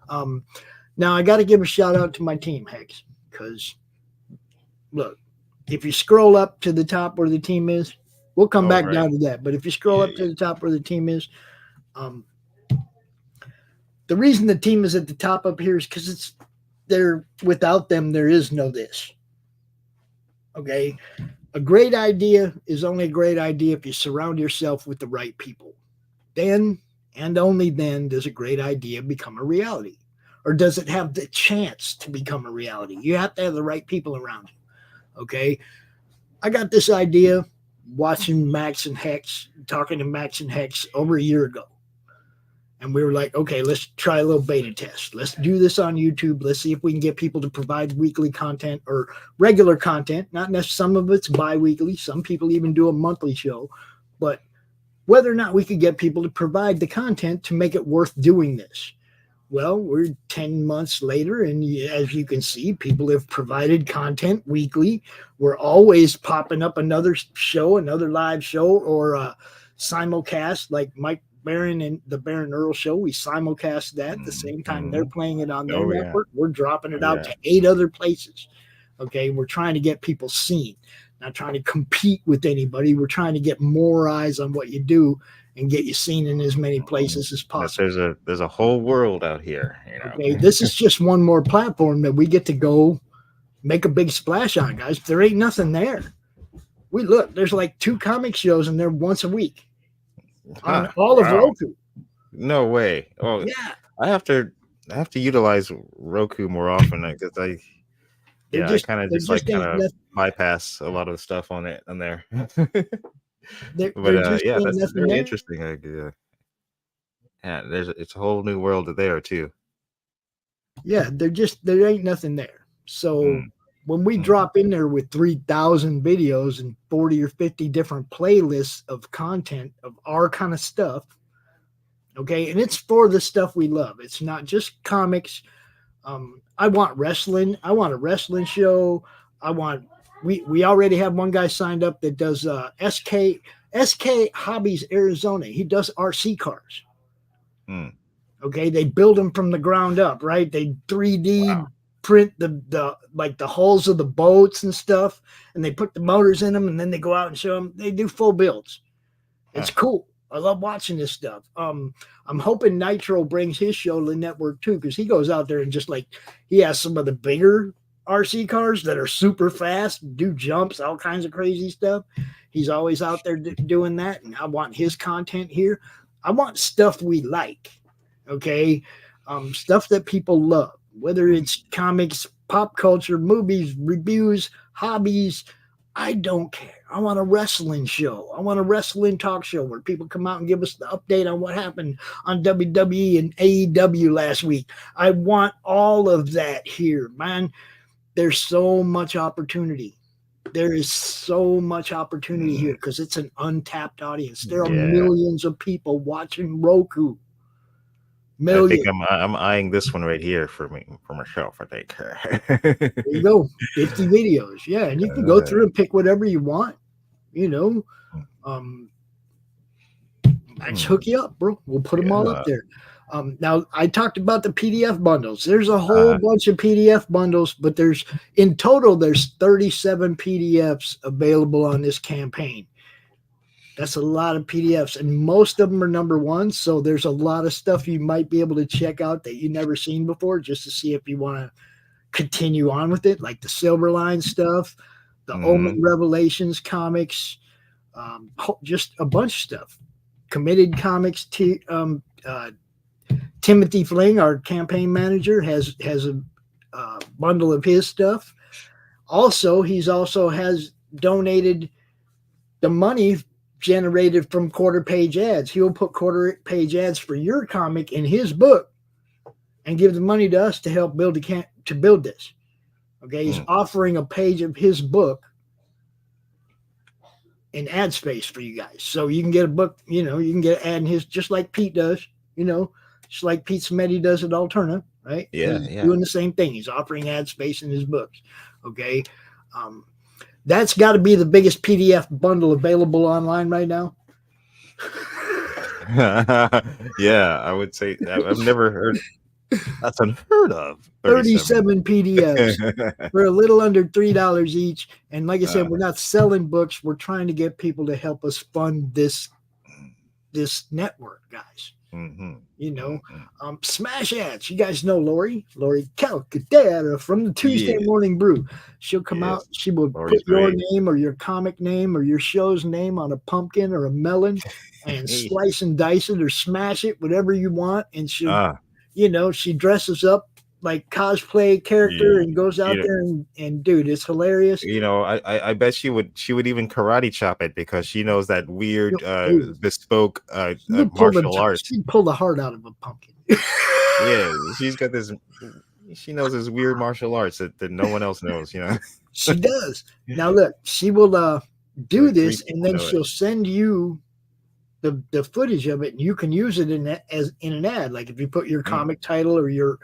Speaker 6: Now, I got to give a shout out to my team, Hex, because look, if you scroll up to the top where the team is, we'll come back down to that. But if you scroll up to the top where the team is, the reason the team is at the top up here is because it's there. Without them, there is no this. Okay. A great idea is only a great idea if you surround yourself with the right people. Then and only then does a great idea become a reality, or does it have the chance to become a reality. You have to have the right people around you. Okay. I got this idea watching Max and Hex, talking to Max and Hex over a year ago. And we were like, okay, let's try a little beta test. Let's do this on YouTube. Let's see if we can get people to provide weekly content or regular content. Not necessarily, some of it's bi-weekly. Some people even do a monthly show. But whether or not we could get people to provide the content to make it worth doing this. Well, we're 10 months later, and as you can see, people have provided content weekly. We're always popping up another show, another live show, or a simulcast like Mike Baron and the Baron Earls Show. We simulcast that at the same time they're playing it on their network. We're dropping it out to 8 other places. Okay, we're trying to get people seen, not trying to compete with anybody. We're trying to get more eyes on what you do and get you seen in as many places as possible.
Speaker 5: There's a whole world out here. You know?
Speaker 6: Okay, this is just one more platform that we get to go make a big splash on, guys. There ain't nothing there. We look, there's like 2 comic shows in there once a week. On all of Roku.
Speaker 5: No way. Oh
Speaker 6: yeah.
Speaker 5: I have to utilize Roku more often because I kind of bypass a lot of the stuff on there. But that's very interesting. It's a whole new world there too.
Speaker 6: Yeah, there ain't nothing there. So when we drop in there with 3,000 videos and 40 or 50 different playlists of content of our kind of stuff, okay, and it's for the stuff we love. It's not just comics. I want wrestling. I want a wrestling show. We already have one guy signed up that does SK Hobbies Arizona. He does RC cars. Okay, they build them from the ground up, right? They 3D print the hulls of the boats and stuff, and they put the motors in them, and then they go out and show them. They do full builds. It's cool. I love watching this stuff. I'm hoping Nitro brings his show to the network too, because he goes out there and just he has some of the bigger RC cars that are super fast, do jumps, all kinds of crazy stuff. He's always out there doing that, and I want his content here. I want stuff we like, okay? Stuff that people love, whether it's comics, pop culture, movies, reviews, hobbies. I don't care. I want a wrestling show. I want a wrestling talk show where people come out and give us the update on what happened on WWE and AEW last week. I want all of that here, man. There's so much opportunity. There is so much opportunity here because it's an untapped audience. There are millions of people watching Roku. Millions.
Speaker 5: I think I'm eyeing this one right here for myself, I think.
Speaker 6: There you go. 50 videos. Yeah, and you can go through and pick whatever you want. You know, let's hook you up, bro. We'll put them all up there. Now, I talked about the PDF bundles. There's a whole bunch of PDF bundles, but in total, there's 37 PDFs available on this campaign. That's a lot of PDFs, and most of them are #1. So there's a lot of stuff you might be able to check out that you've never seen before, just to see if you want to continue on with it, like the Silverline stuff, the Omen Revelations comics, just a bunch of stuff. Committed Comics, Timothy Fling, our campaign manager, has a bundle of his stuff. Also, he has donated the money generated from quarter-page ads. He'll put quarter-page ads for your comic in his book and give the money to us to help build this. Okay, he's offering a page of his book in ad space for you guys, so you can get a book. You know, you can get an ad in his, just like Pete does. You know, just like Pete Smetty does at Alterna. right?
Speaker 5: Yeah,
Speaker 6: He's
Speaker 5: yeah.
Speaker 6: doing the same thing. He's offering ad space in his books. Okay. That's got to be the biggest PDF bundle available online right now.
Speaker 5: Yeah, I would say I've never heard. That's unheard of.
Speaker 6: 37 PDFs for a little under $3 each. And like I said, we're not selling books. We're trying to get people to help us fund this network, guys.
Speaker 5: Mm-hmm.
Speaker 6: You know, smash ads. You guys know Laurie Calcaterra from the Tuesday Morning Brew. She'll come out. She will put your name or your comic name or your show's name on a pumpkin or a melon and slice and dice it or smash it, whatever you want. And she'll, you know, she dresses up like cosplay character and goes out there and dude, it's hilarious.
Speaker 5: You know, I bet she would even karate chop it because she knows that weird bespoke martial arts.
Speaker 6: She'd pull the heart out of a pumpkin.
Speaker 5: Yeah, she's got this. She knows this weird martial arts that no one else knows. You know,
Speaker 6: she does. Now look, she will do this, and then she'll send you the footage of it, and you can use it in an ad. Like if you put your comic title or your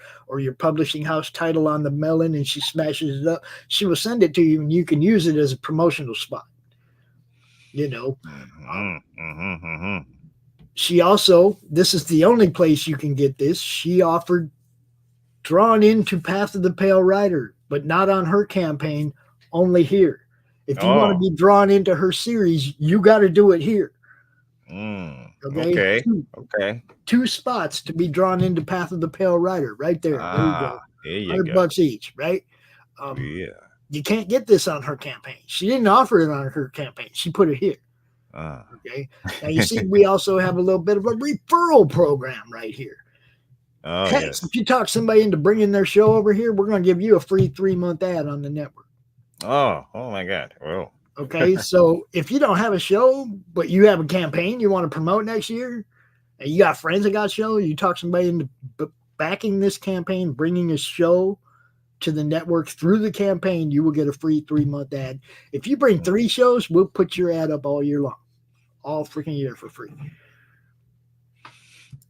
Speaker 6: publishing house title on the melon and she smashes it up, she will send it to you and you can use it as a promotional spot. You know, she also, this is the only place you can get this. She offered drawn into Path of the Pale Rider, but not on her campaign, only here. If you want to be drawn into her series, you got to do it here.
Speaker 5: Okay.
Speaker 6: Two spots to be drawn into Path of the Pale Rider, right there. There you go. $100 each, right? You can't get this on her campaign. She didn't offer it on her campaign. She put it here. Okay. Now you see, we also have a little bit of a referral program right here. Heck, if you talk somebody into bringing their show over here, we're going to give you a free 3-month ad on the network.
Speaker 5: Oh my God. Well.
Speaker 6: Okay, so if you don't have a show, but you have a campaign you want to promote next year, and you got friends that got shows, you talk somebody into backing this campaign, bringing a show to the network through the campaign, you will get a free 3-month ad. If you bring 3 shows, we'll put your ad up all year long, all freaking year for free.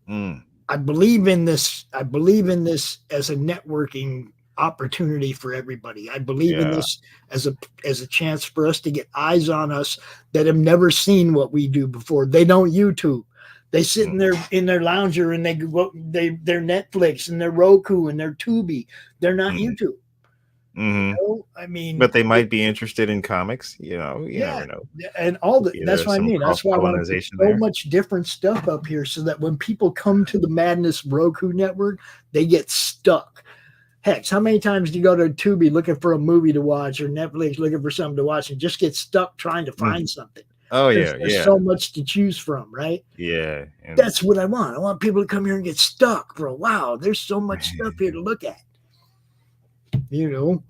Speaker 6: I believe in this. I believe in this as a networking opportunity for everybody. I believe in this as a chance for us to get eyes on us that have never seen what we do before. They don't YouTube. They sit in their lounger and they're Netflix and their Roku and their Tubi. They're not YouTube. You know? I mean,
Speaker 5: but they might be interested in comics. You know, you never know.
Speaker 6: And all the that's what I mean. That's why I want to put so much different stuff up here so that when people come to the Madness Roku network, they get stuck. Heck, how many times do you go to Tubi looking for a movie to watch or Netflix looking for something to watch and just get stuck trying to find something?
Speaker 5: Oh,
Speaker 6: There's so much to choose from, right?
Speaker 5: Yeah.
Speaker 6: That's what I want. I want people to come here and get stuck, bro. Wow, there's so much stuff here to look at. You know?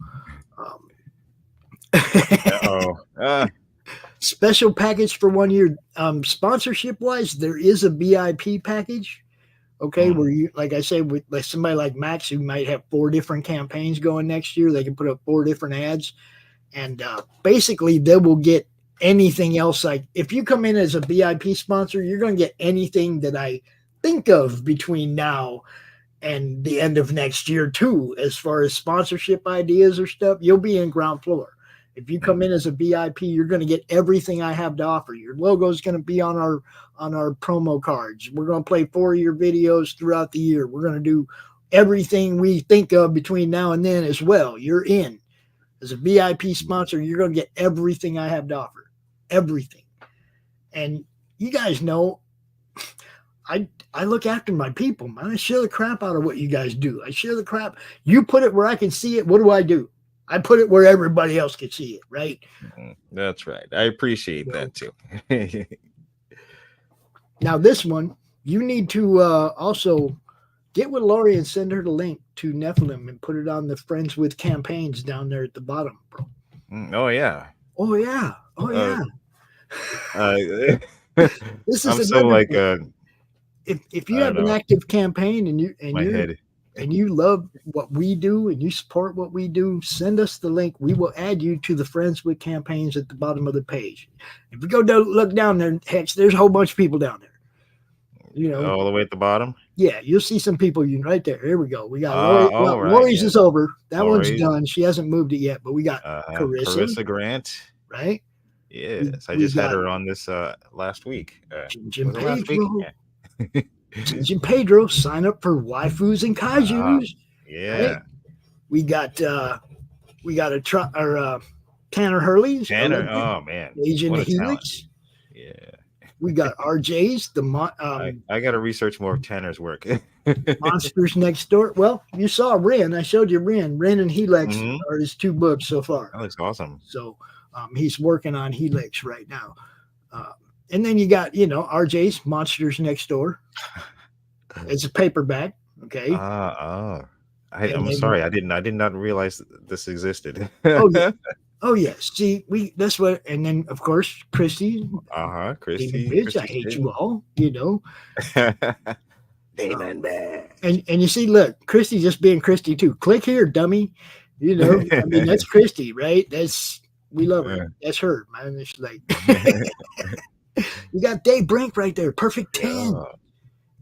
Speaker 6: Special package for 1 year. Sponsorship-wise, there is a VIP package. Okay, where you, like I said, with like somebody like Max who might have 4 different campaigns going next year, they can put up 4 different ads, and basically they will get anything else. Like if you come in as a VIP sponsor, you're going to get anything that I think of between now and the end of next year too, as far as sponsorship ideas or stuff. You'll be in ground floor. If you come in as a VIP, you're going to get everything I have to offer. Your logo is going to be on our promo cards. We're going to play 4 of your videos throughout the year. We're going to do everything we think of between now and then as well. You're in. As a VIP sponsor, you're going to get everything I have to offer. Everything. And you guys know, I look after my people, man. I share the crap out of what you guys do. I share the crap. You put it where I can see it. What do? I put it where everybody else can see it, right?
Speaker 5: That's right. I appreciate that too.
Speaker 6: Now, this one, you need to also get with Laurie and send her the link to Nephilim and put it on the Friends with campaigns down there at the bottom, bro.
Speaker 5: Oh, yeah.
Speaker 6: Oh, yeah. Oh, yeah. This is
Speaker 5: I'm so like
Speaker 6: if you have an active campaign and you love what we do and you support what we do, send us the link. We will add you to the Friends with campaigns at the bottom of the page. If you go look down there, heck, there's a whole bunch of people down there. You know,
Speaker 5: all the way at the bottom.
Speaker 6: yeah, you'll see some people right there. Here we go. We got
Speaker 5: Right,
Speaker 6: Laurie's
Speaker 5: yeah.
Speaker 6: is over. That one's
Speaker 5: Laurie's.
Speaker 6: done. She hasn't moved it yet, but we got
Speaker 5: Carissa Grant.
Speaker 6: right?
Speaker 5: Yes, I
Speaker 6: we
Speaker 5: just had
Speaker 6: got
Speaker 5: her on this last week.
Speaker 6: Ginge
Speaker 5: Was it last week?
Speaker 6: Pedro.
Speaker 5: Yeah.
Speaker 6: Ginge Pedro, sign up for waifus and kaijus.
Speaker 5: Yeah.
Speaker 6: Right? We got Tanner Hurley's.
Speaker 5: Tanner. Oh man.
Speaker 6: Agent
Speaker 5: What a
Speaker 6: Helix.
Speaker 5: talent. Yeah.
Speaker 6: We got RJ's,
Speaker 5: I got to research more of Tanner's work.
Speaker 6: Monsters Next Door. Well, you saw Ren. I showed you Ren. Ren and Helix are his 2 books so far.
Speaker 5: That looks awesome.
Speaker 6: So he's working on Helix right now. And then you got, RJ's Monsters Next Door. It's a paperback. Okay.
Speaker 5: I'm sorry. I did not realize this existed.
Speaker 6: Oh, yeah. Oh, yes. See, that's what, and then of course, Christie.
Speaker 5: Christie.
Speaker 6: Bitch, I hate you all,
Speaker 5: Demon man.
Speaker 6: And you see, look, Christie just being Christie too. Click here, dummy. I mean, that's Christie, right? We love her. That's her, man. It's like you got Dave Brink right there. Perfect 10.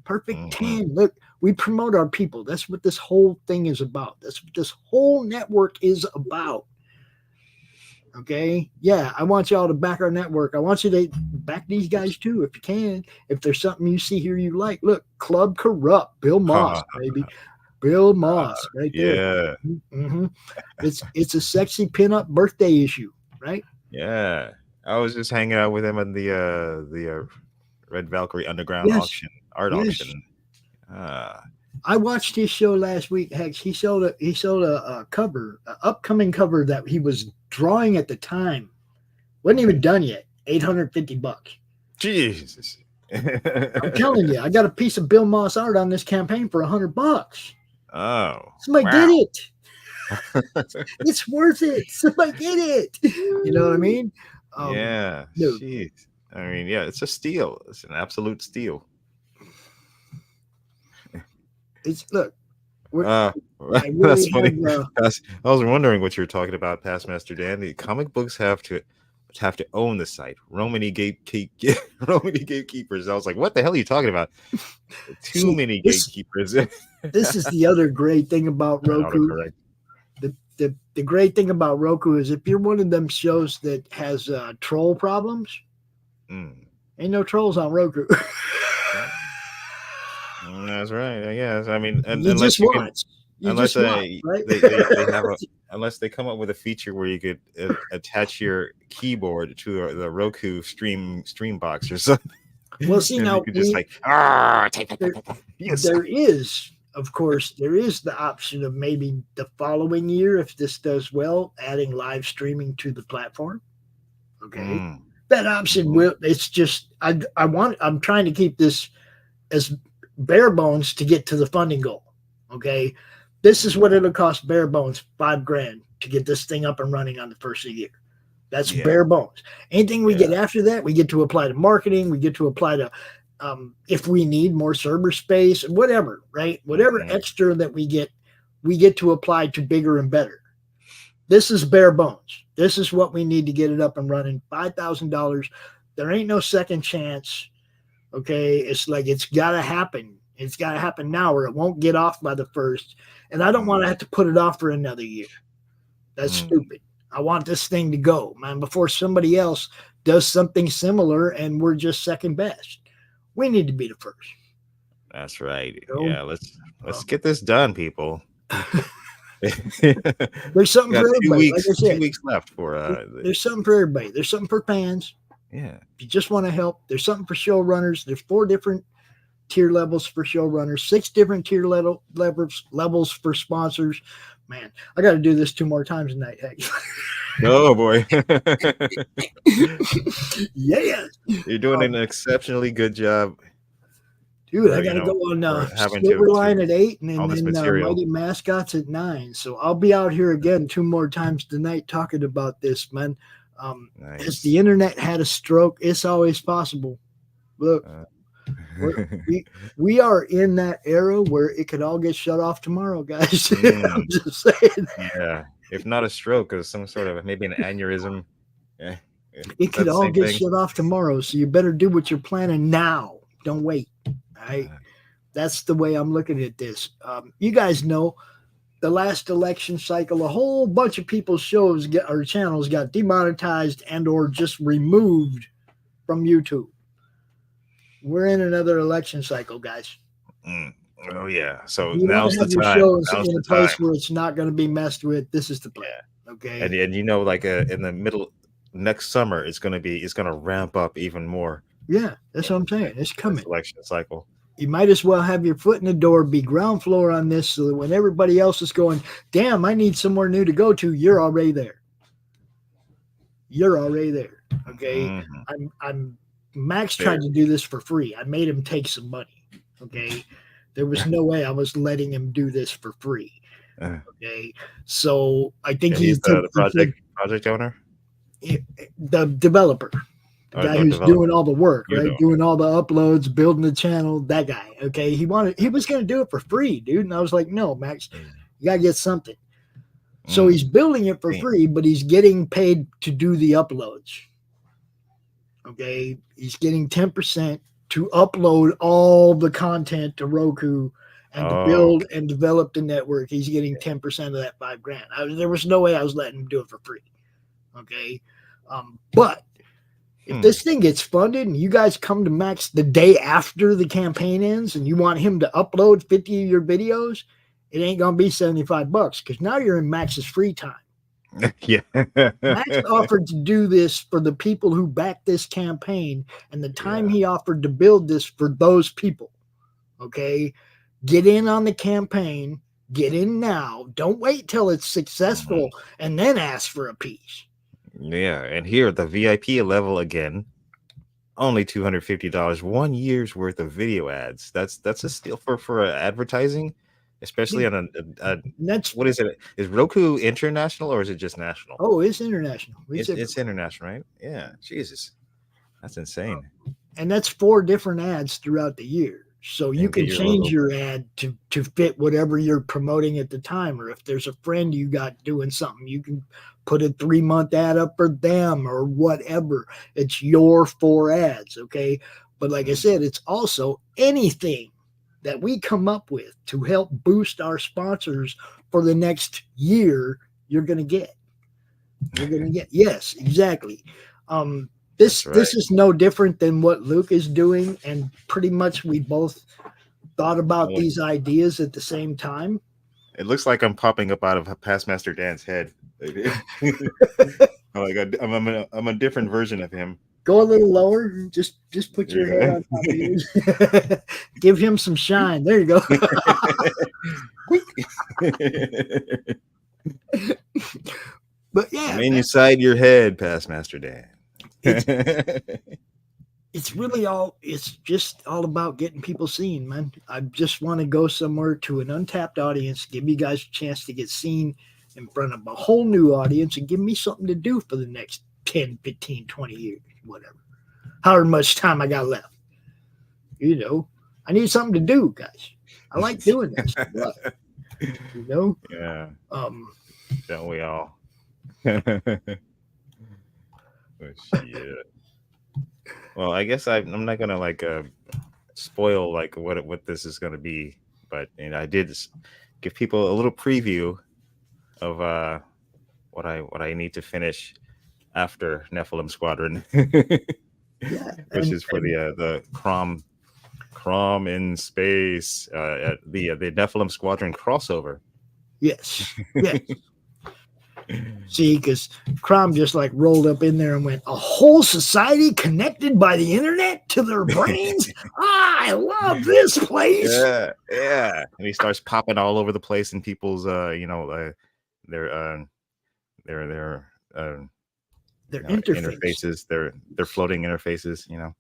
Speaker 6: Perfect 10. Look, we promote our people. That's what this whole thing is about. That's what this whole network is about. Okay. Yeah. I want y'all to back our network. I want you to back these guys too, if you can. If there's something you see here you like, look, Club Corrupt, Bill Moss, baby. Bill Moss, right there.
Speaker 5: Yeah.
Speaker 6: Mm-hmm. It's a sexy pinup birthday issue, right?
Speaker 5: Yeah. I was just hanging out with him at the Red Valkyrie Underground auction.
Speaker 6: I watched his show last week. Heck, he sold a cover, an upcoming cover that he was drawing at the time. Wasn't even done yet. $850.
Speaker 5: Jesus.
Speaker 6: I'm telling you, I got a piece of Bill Moss art on this campaign for $100.
Speaker 5: Oh.
Speaker 6: Somebody did it. It's worth it. Somebody did it. You know what I mean?
Speaker 5: Yeah.
Speaker 6: Dude.
Speaker 5: Jeez. I mean, yeah, it's a steal. It's an absolute steal.
Speaker 6: Look.
Speaker 5: That's funny. I was wondering what you were talking about, Past Master Dan. The comic books have to own the site. Romany gatekeepers. I was like, what the hell are you talking about? Too many gatekeepers.
Speaker 6: This is the other great thing about Roku. The great thing about Roku is if you're one of them shows that has troll problems, ain't no trolls on Roku.
Speaker 5: That's right. I guess. I mean,
Speaker 6: unless
Speaker 5: they come up with a feature where you could attach your keyboard to the Roku stream box or something.
Speaker 6: Well, see now, there is, of course, the option of maybe the following year, if this does well, adding live streaming to the platform. Okay, that option will. It's just I'm trying to keep this as bare bones to get to the funding goal. Okay, this is what it'll cost bare bones, $5,000 to get this thing up and running on the first of the year. That's bare bones. Anything we get after that, we get to apply to marketing. We get to apply to if we need more server space, whatever, right? Whatever extra that we get to apply to bigger and better. This is bare bones. This is what we need to get it up and running. $5,000. There ain't no second chance. Okay, it's like it's got to happen. It's got to happen now, or it won't get off by the 1st. And I don't want to have to put it off for another year. That's stupid. I want this thing to go, man, before somebody else does something similar and we're just second best. We need to be the first.
Speaker 5: That's right. Yeah, let's get this done, people.
Speaker 6: There's something for everybody. Like I said,
Speaker 5: 2 weeks left for
Speaker 6: there's something for everybody. There's something for fans.
Speaker 5: Yeah.
Speaker 6: If you just want to help, there's something for showrunners. There's 4 different tier levels for showrunners, 6 different tier levels for sponsors. Man, I got to do this 2 more times tonight. Heck.
Speaker 5: Oh boy.
Speaker 6: Yeah.
Speaker 5: You're doing an exceptionally good job.
Speaker 6: Dude, I got to go on Silverline at 8 and then Mighty Mascots at 9. So I'll be out here again 2 more times tonight talking about this, man.
Speaker 5: Nice.
Speaker 6: As the internet had a stroke, it's always possible. Look, we are in that era where it could all get shut off tomorrow, guys. I'm just saying.
Speaker 5: Yeah, if not a stroke, or some sort of maybe an aneurysm. Yeah,
Speaker 6: it could all get shut off tomorrow. So you better do what you're planning now. Don't wait. That's the way I'm looking at this. You guys know the last election cycle, a whole bunch of people's shows or channels got demonetized and or just removed from YouTube. We're in another election cycle, guys.
Speaker 5: Oh yeah. So
Speaker 6: you
Speaker 5: now's the
Speaker 6: have your
Speaker 5: time.
Speaker 6: shows
Speaker 5: Now's
Speaker 6: in
Speaker 5: the
Speaker 6: a place
Speaker 5: time.
Speaker 6: where it's not going to be messed with. This is the plan.
Speaker 5: Yeah.
Speaker 6: Okay.
Speaker 5: And you know, like in the middle next summer, it's gonna ramp up even more.
Speaker 6: Yeah, that's what I'm saying. It's coming.
Speaker 5: Election cycle.
Speaker 6: You might as well have your foot in the door, be ground floor on this, so that when everybody else is going, damn, I need somewhere new to go to, you're already there. You're already there. Okay. I'm Max tried to do this for free. I made him take some money. Okay. There was no way I was letting him do this for free. Okay. So I think
Speaker 5: he's the project owner.
Speaker 6: The developer. The guy who's doing all the work, right? Doing all the uploads, building the channel, that guy. Okay. He was going to do it for free, dude. And I was like, no, Max, you got to get something. So he's building it for free, but he's getting paid to do the uploads. Okay. He's getting 10% to upload all the content to Roku and to build and develop the network. He's getting 10% of that $5,000. There was no way I was letting him do it for free. Okay. But if this thing gets funded and you guys come to Max the day after the campaign ends and you want him to upload 50 of your videos, it ain't going to be $75 because now you're in Max's free time.
Speaker 5: Yeah.
Speaker 6: Max offered to do this for the people who backed this campaign, and the time he offered to build this for those people. Okay. Get in on the campaign. Get in now. Don't wait till it's successful and then ask for a piece.
Speaker 5: Yeah, and here at the VIP level again, only $250, 1 year's worth of video ads. That's a steal for advertising, especially on a
Speaker 6: that's
Speaker 5: what is it? Is Roku international or is it just national?
Speaker 6: Oh, it's international.
Speaker 5: It's international, right? Yeah, Jesus, that's insane.
Speaker 6: And that's 4 different ads throughout the year. So you can change your ad to fit whatever you're promoting at the time. Or if there's a friend you got doing something, you can put a 3-month ad up for them or whatever. It's your 4 ads. Okay. But like I said, it's also anything that we come up with to help boost our sponsors for the next year, you're going to get. You're going to get. Yes, exactly. This is no different than what Luke is doing, and pretty much we both thought about these ideas at the same time.
Speaker 5: It looks like I'm popping up out of Past Master Dan's head. I'm a different version of him.
Speaker 6: Go a little lower. Just put your head on top of yours. Give him some shine. There you go. But yeah,
Speaker 5: I'm inside your head, Past Master Dan.
Speaker 6: It's just all about getting people seen, man. I just want to go somewhere to an untapped audience, give you guys a chance to get seen in front of a whole new audience and give me something to do for the next 10, 15, 20 years, whatever. However much time I got left. You know, I need something to do, guys. I like doing this. You know?
Speaker 5: Yeah. Don't we all? Shit. Well, I guess I'm not gonna spoil what this is gonna be, but I did give people a little preview of what I need to finish after Nephilim Squadron, which is for the Crom in space, the Nephilim Squadron crossover.
Speaker 6: Yes. Yes. See, because Crom just rolled up in there and went, a whole society connected by the internet to their brains. I love this place.
Speaker 5: Yeah, yeah. And he starts popping all over the place in people's, their interfaces, their floating interfaces,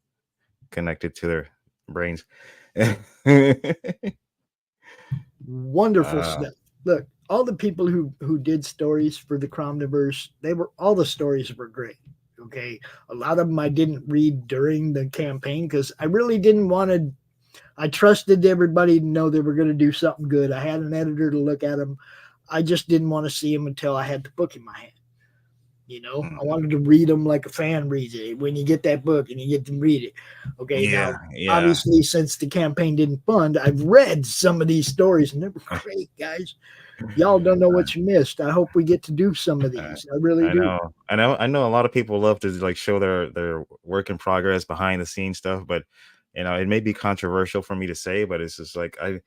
Speaker 5: connected to their brains.
Speaker 6: Wonderful stuff. Look. All the people who did stories for the Cromniverse, all the stories were great. Okay. A lot of them I didn't read during the campaign because I really didn't want to. I trusted everybody to know they were going to do something good. I had an editor to look at them. I just didn't want to see them until I had the book in my hand. You know, I wanted to read them like a fan reads it. When you get that book and you get to read it. Okay.
Speaker 5: Yeah,
Speaker 6: Now,
Speaker 5: yeah.
Speaker 6: obviously, since the campaign didn't fund, I've read some of these stories and they're great, guys. Y'all don't know what you missed. I hope we get to do some of these. I really do.
Speaker 5: I know a lot of people love to like show their work in progress, behind the scenes stuff, but it may be controversial for me to say, but it's just like I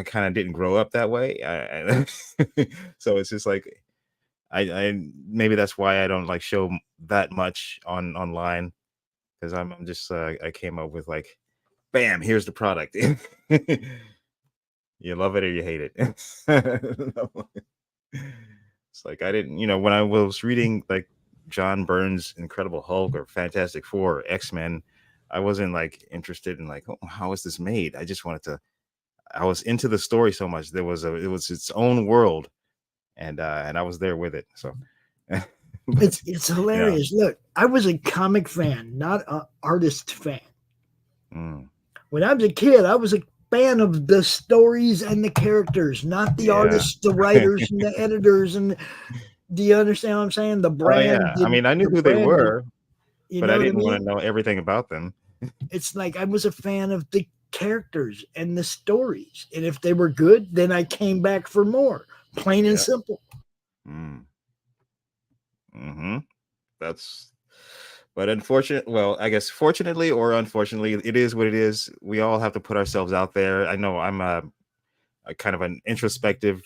Speaker 5: kind of didn't grow up that way. So it's just like I maybe that's why I don't like show that much online, because I'm just I came up with like, bam, here's the product. You love it or you hate it. It's like I didn't, when I was reading like John Byrne's Incredible Hulk or Fantastic Four or X-Men, I wasn't like interested in like, oh, how is this made? I just wanted to. I was into the story so much. It was its own world, and I was there with it. So
Speaker 6: it's hilarious. Look, I was a comic fan, not an artist fan. When I was a kid, I was a fan of the stories and the characters, not the artists, the writers, and the editors. And do you understand what I'm saying? The brand.
Speaker 5: Oh, yeah. I mean, I knew who they were, but I didn't want to know everything about them.
Speaker 6: It's like I was a fan of the characters and the stories, and if they were good, then I came back for more. Plain and simple.
Speaker 5: But I guess fortunately or unfortunately, it is what it is. We all have to put ourselves out there. I know I'm a kind of an introspective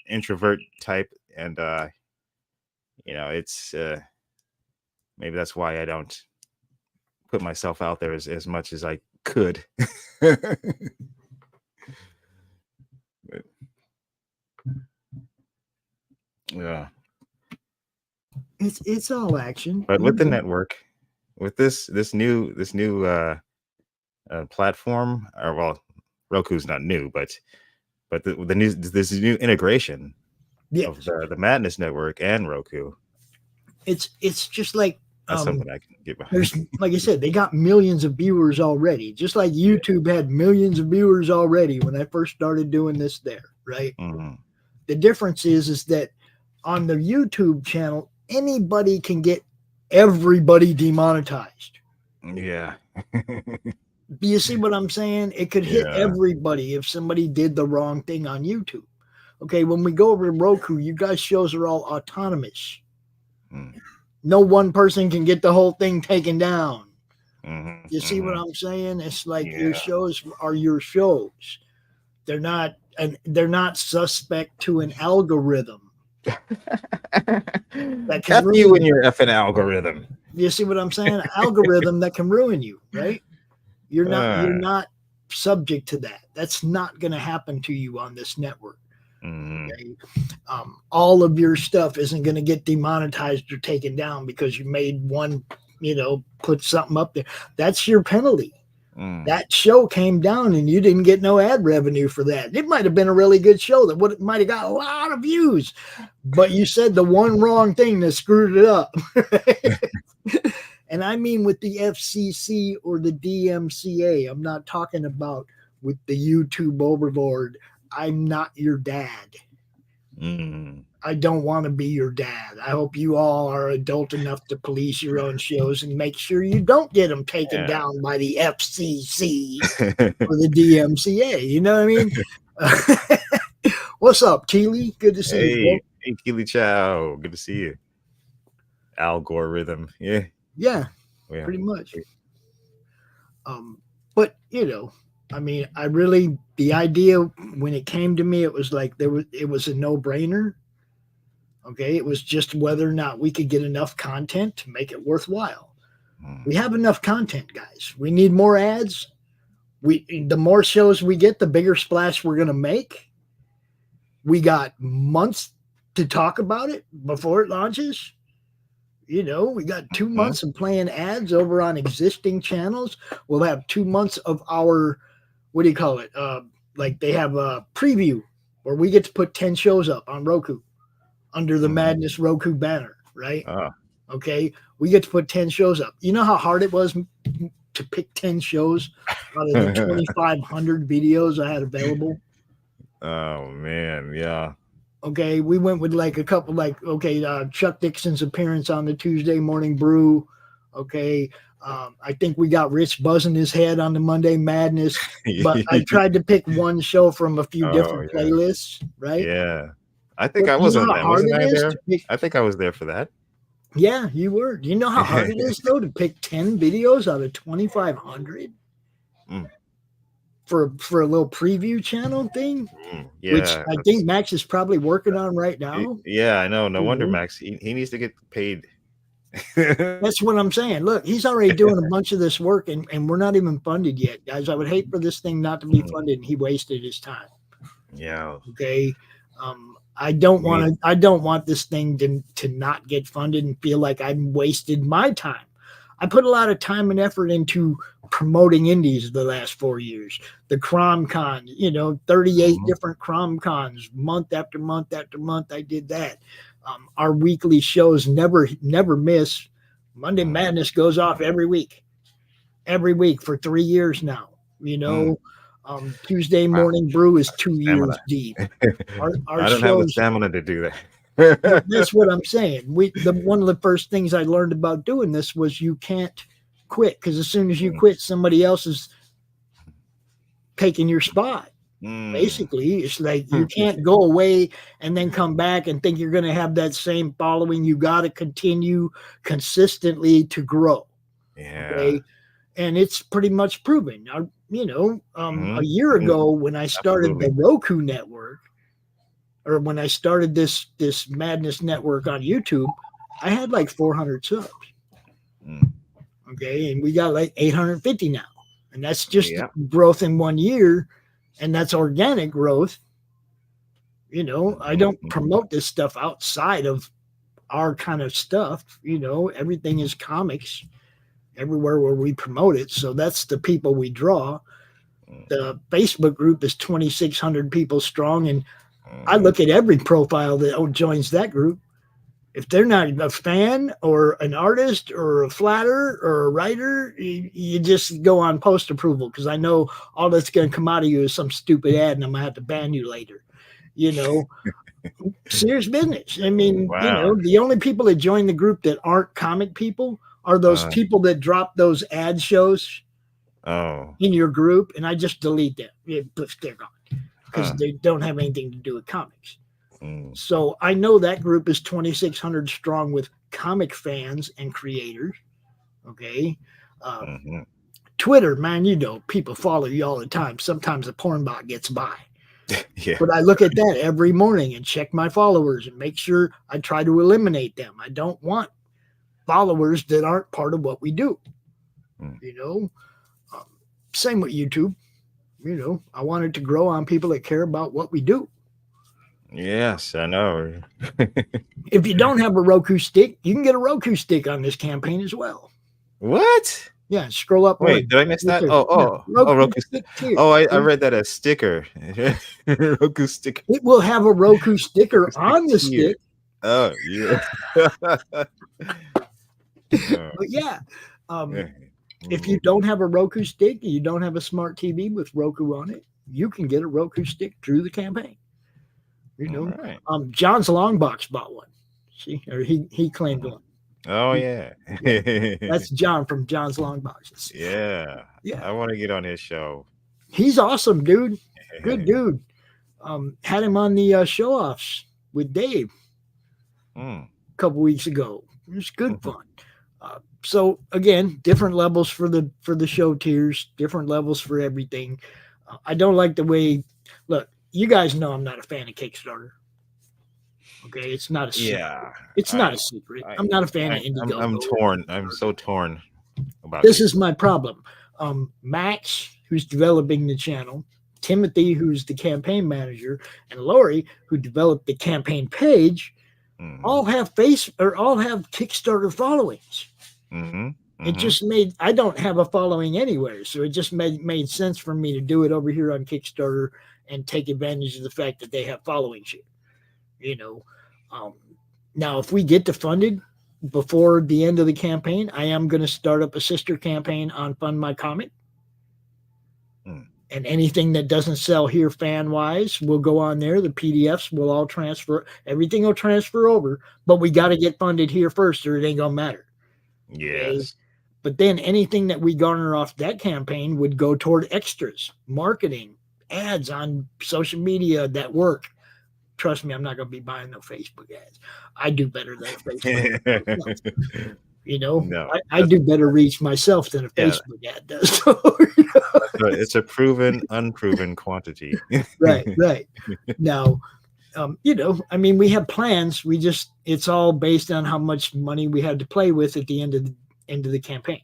Speaker 5: introvert type, and it's maybe that's why I don't put myself out there as much as I could. Yeah,
Speaker 6: it's all action.
Speaker 5: But with the network, with this new platform, or well, Roku's not new, but this new integration of the Madness Network and Roku.
Speaker 6: It's just like
Speaker 5: that's something I can get behind.
Speaker 6: There's, like I said, they got millions of viewers already. Just like YouTube had millions of viewers already when I first started doing this there, right? The difference is that on the YouTube channel, anybody can get everybody demonetized.
Speaker 5: Yeah.
Speaker 6: Do you see what I'm saying? It could hit everybody if somebody did the wrong thing on YouTube. Okay, when we go over to Roku, you guys' shows are all autonomous. No one person can get the whole thing taken down. You see what I'm saying? It's like your shows are your shows. They're not suspect to an algorithm. That can ruin
Speaker 5: you and your effing algorithm.
Speaker 6: You see what I'm saying? An algorithm that can ruin you, right? You're not subject to that. That's not going to happen to you on this network. Okay? All of your stuff isn't going to get demonetized or taken down because you made one, put something up there. That's your penalty. That show came down and you didn't get no ad revenue for that. It might have been a really good show that might have got a lot of views, but you said the one wrong thing that screwed it up. And I mean with the FCC or the DMCA. I'm not talking about with the YouTube overlord. I'm not your dad. I don't want to be your dad. I hope you all are adult enough to police your own shows and make sure you don't get them taken down by the FCC or the DMCA. You know what I mean? What's up, Keely? Good to see you. Bro.
Speaker 5: Hey, Keely Chow. Good to see you. Algorithm.
Speaker 6: Yeah, pretty much. But I mean, the idea when it came to me, it was like it was a no-brainer. Okay, it was just whether or not we could get enough content to make it worthwhile. We have enough content, guys. We need more ads. The more shows we get, the bigger splash we're going to make. We got months to talk about it before it launches. We got 2 months of playing ads over on existing channels. We'll have 2 months of our, what do you call it? Like they have a preview where we get to put 10 shows up on Roku under the Madness Roku banner, right? Okay. We get to put 10 shows up. You know how hard it was to pick 10 shows out of the 2,500 videos I had available?
Speaker 5: Oh, man. Yeah.
Speaker 6: Okay, we went with like a couple, Chuck Dixon's appearance on the Tuesday Morning Brew. Okay, I think we got Rich buzzing his head on the Monday Madness, but I tried to pick one show from a few different playlists, right?
Speaker 5: Yeah, I think
Speaker 6: But
Speaker 5: I
Speaker 6: you
Speaker 5: was
Speaker 6: know
Speaker 5: on
Speaker 6: how
Speaker 5: that.
Speaker 6: hard
Speaker 5: Wasn't
Speaker 6: it
Speaker 5: I
Speaker 6: is
Speaker 5: there?
Speaker 6: to pick.
Speaker 5: I think I was there for that.
Speaker 6: Yeah, you were. Do you know how hard it is though to pick 10 videos out of 2,500 for a little preview channel thing? Which
Speaker 5: Yeah,
Speaker 6: I think Max is probably working on right now.
Speaker 5: yeah, I know. No wonder
Speaker 6: Mhm.
Speaker 5: Max. He needs to get paid.
Speaker 6: That's what I'm saying. Look, he's already doing a bunch of this work, and we're not even funded yet, guys. I would hate for this thing not to be funded, and he wasted his time.
Speaker 5: Yeah.
Speaker 6: Okay. I don't want this thing to not get funded and feel like I've wasted my time. I put a lot of time and effort into promoting indies the last 4 years. The CromCon, 38 different CromCons, month after month after month. I did that. Our weekly shows never miss. Monday Madness goes off every week for 3 years now. Tuesday Morning Brew is 2 years deep. Our
Speaker 5: I don't have the stamina to do that.
Speaker 6: That's what I'm saying. One of the first things I learned about doing this was you can't quit, because as soon as you quit, somebody else is taking your spot. Basically, it's like you can't go away and then come back and think you're going to have that same following. You got to continue consistently to grow.
Speaker 5: Yeah.
Speaker 6: Okay? And it's pretty much proven. A year ago when I started the Roku network, or when I started this Madness network on YouTube, I had like 400 subs. Okay, and we got like 850 now, and that's just growth in 1 year, and that's organic growth. I don't promote this stuff outside of our kind of stuff. Everything is comics everywhere where we promote it, so that's the people we draw. The Facebook group is 2,600 people strong, and I look at every profile that joins that group. If they're not a fan or an artist or a flatter or a writer, you just go on post approval, because I know all that's going to come out of you is some stupid ad, and I'm going to have to ban you later. Serious business. I mean, the only people that join the group that aren't comic people are those people that drop those ad shows in your group, and I just delete them. They're gone because they don't have anything to do with comics. So I know that group is 2,600 strong with comic fans and creators. Okay. Twitter, man, people follow you all the time. Sometimes a porn bot gets by. But I look at that every morning and check my followers and make sure I try to eliminate them. I don't want followers that aren't part of what we do. Same with YouTube. I want it to grow on people that care about what we do.
Speaker 5: Yes, I know.
Speaker 6: If you don't have a Roku stick, you can get a Roku stick on this campaign as well.
Speaker 5: What?
Speaker 6: Yeah, scroll up.
Speaker 5: Wait, did I miss that? Roku stick. I read that as sticker. Roku sticker.
Speaker 6: It will have a Roku sticker on the stick.
Speaker 5: Oh, yeah.
Speaker 6: But yeah, if you don't have a Roku stick, you don't have a smart TV with Roku on it, you can get a Roku stick through the campaign.
Speaker 5: Right.
Speaker 6: John's Longbox bought one. See, or he claimed one.
Speaker 5: Oh yeah.
Speaker 6: That's John from John's Longboxes.
Speaker 5: Yeah. I want to get on his show.
Speaker 6: He's awesome, dude. Good dude. Had him on the show offs with Dave a couple weeks ago. It was good fun. So again, different levels for the show tiers, different levels for everything. I don't like the way. Look, you guys know I'm not a fan of Kickstarter. Okay, it's not a secret.
Speaker 5: Yeah,
Speaker 6: it's not a secret. I'm not a fan of Indiegogo.
Speaker 5: I'm torn. I'm so torn about
Speaker 6: this. Is my problem. Max, who's developing the channel, Timothy, who's the campaign manager, and Laurie, who developed the campaign page, all have Kickstarter followings. It just I don't have a following anywhere, so it just made sense for me to do it over here on Kickstarter and take advantage of the fact that they have following shit. Now if we get to funded before the end of the campaign, I am going to start up a sister campaign on Fund My Comic. And anything that doesn't sell here fan wise will go on there. The PDFs will all transfer. Everything will transfer over, but we got to get funded here first or it ain't going to matter. Okay?
Speaker 5: Yes.
Speaker 6: But then anything that we garner off that campaign would go toward extras, marketing, ads on social media that work. Trust me, I'm not going to be buying no Facebook ads. I do better than a Facebook. You know,
Speaker 5: No,
Speaker 6: I do better reach myself than a Facebook ad does.
Speaker 5: It's a proven, unproven quantity.
Speaker 6: Right. Now, you know, I mean, we have plans. It's all based on how much money we have to play with at the end of the campaign,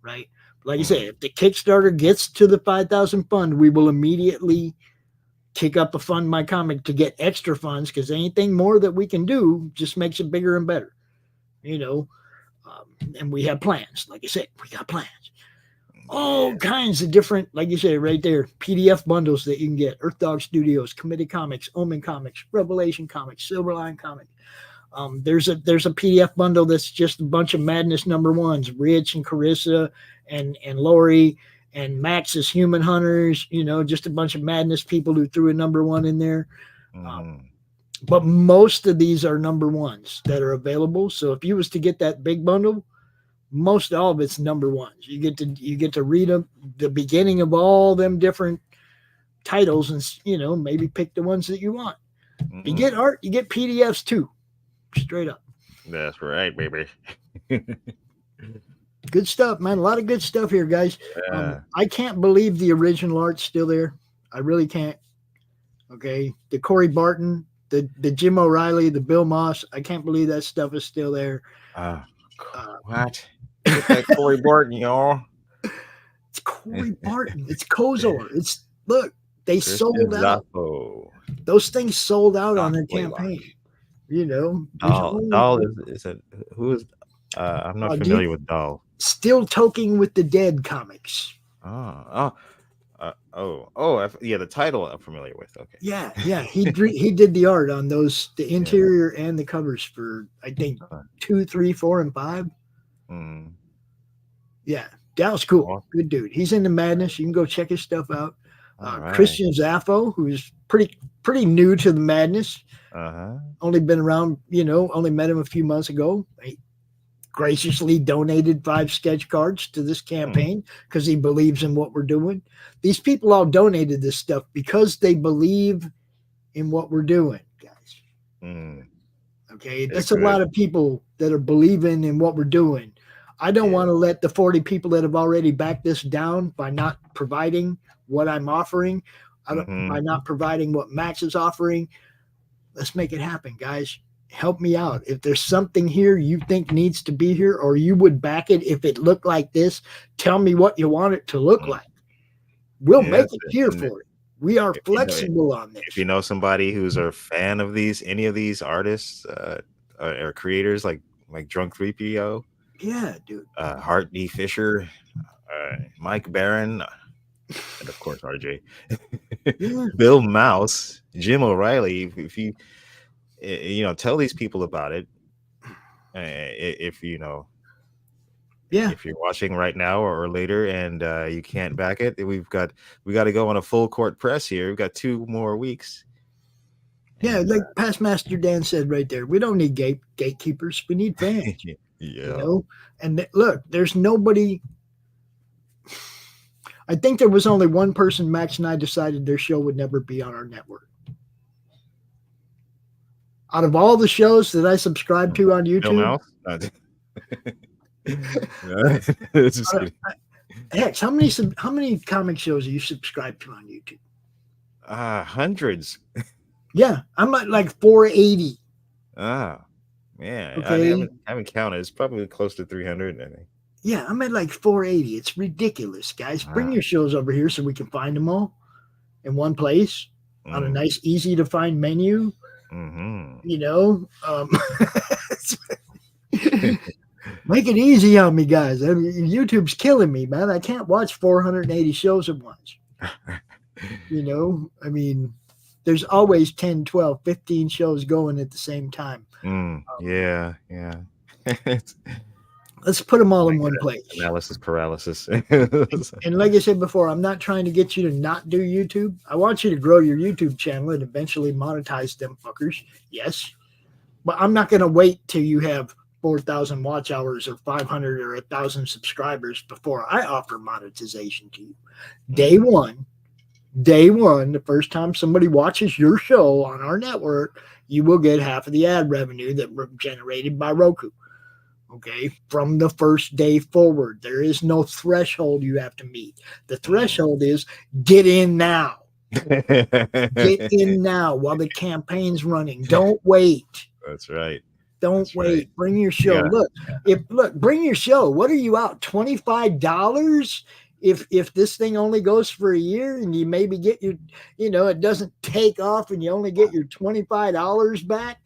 Speaker 6: right? Like I say, if the Kickstarter gets to the 5,000 fund, we will immediately kick up a Fund My Comic to get extra funds, because anything more that we can do just makes it bigger and better, you know. And we have plans. Like I said, we got plans. All kinds of different, like you say, right there, PDF bundles that you can get. Earth Dog Studios, Committee Comics, Omen Comics, Revelation Comics, Silverline Comics. There's a PDF bundle that's just a bunch of Madness #1s, Rich and Carissa and Laurie and Max's Human Hunters, you know, just a bunch of Madness people who threw a #1 in there. But most of these are #1s that are available. So if you was to get that big bundle, most all of it's #1s. You get to read the beginning of all them different titles, and you know, maybe pick the ones that you want. You get art, you get PDFs too, straight up.
Speaker 5: That's right, baby.
Speaker 6: Good stuff, man. A lot of good stuff here, guys. I can't believe the original art's still there. I really can't. Okay, the Corey Barton, the Jim O'Reilly, the Bill Moss. I can't believe that stuff is still there.
Speaker 5: What? It's like Corey Barton, y'all.
Speaker 6: It's Corey Barton. It's Kozor. They sold out. Those things sold out on their campaign. You know,
Speaker 5: Doll is a who is? I'm not familiar with Doll.
Speaker 6: Still Toking with the Dead comics.
Speaker 5: Yeah, the title I'm familiar with. Okay.
Speaker 6: Yeah. He did the art on those, the interior and the covers for I think 2, 3, 4, and 5. Yeah, that was cool. Good dude. He's into Madness. You can go check his stuff out. Christian Zaffo, who's pretty new to the Madness. Only been around, you know, only met him a few months ago. He graciously donated 5 sketch cards to this campaign because he believes in what we're doing. These people all donated this stuff because they believe in what we're doing, guys. Okay, that's a lot of people that are believing in what we're doing. I don't want to let the 40 people that have already backed this down by not providing what I'm offering, by not providing what Max is offering. Let's make it happen, guys. Help me out. If there's something here you think needs to be here, or you would back it if it looked like this, tell me what you want it to look like. We'll make it here for it. We are flexible on this.
Speaker 5: If you know somebody who's a fan of any of these artists or creators like Drunk 3PO,
Speaker 6: yeah, dude,
Speaker 5: Hart D. Fisher, Mike Barron, and of course RJ, Bill Mouse, Jim O'Reilly. If you tell these people about it, if you know.
Speaker 6: Yeah.
Speaker 5: If you're watching right now or later and you can't back it, we got to go on a full court press here. We've got 2 more weeks.
Speaker 6: Yeah, like Past Master Dan said right there, we don't need gatekeepers. We need fans.
Speaker 5: Yeah.
Speaker 6: You know? And look, there's nobody. I think there was only one person, Max and I, decided their show would never be on our network. Out of all the shows that I subscribe to on YouTube. Hex, how many comic shows are you subscribed to on YouTube?
Speaker 5: Hundreds.
Speaker 6: Yeah, I'm at like 480.
Speaker 5: Yeah.
Speaker 6: Okay.
Speaker 5: I haven't counted. It's probably close to 300, I think.
Speaker 6: Yeah, I'm at like 480. It's ridiculous, guys. Bring your shows over here so we can find them all in one place on a nice, easy to find menu. You know, make it easy on me, guys. I mean, YouTube's killing me, man. I can't watch 480 shows at once. You know, I mean, there's always 10, 12, 15 shows going at the same time.
Speaker 5: Yeah.
Speaker 6: Let's put them all in one place.
Speaker 5: Analysis paralysis.
Speaker 6: And like I said before, I'm not trying to get you to not do YouTube. I want you to grow your YouTube channel and eventually monetize them fuckers. Yes. But I'm not going to wait till you have 4,000 watch hours or 500 or 1,000 subscribers before I offer monetization to you. Day one, the first time somebody watches your show on our network, you will get half of the ad revenue that were generated by Roku. Okay, from the first day forward, there is no threshold you have to meet. The threshold is get in now. Get in now while the campaign's running. Don't wait.
Speaker 5: That's right.
Speaker 6: Don't wait. Right. Bring your show. Yeah. Bring your show. What are you out? $25? If this thing only goes for a year and you maybe get your, it doesn't take off and you only get your $25 back.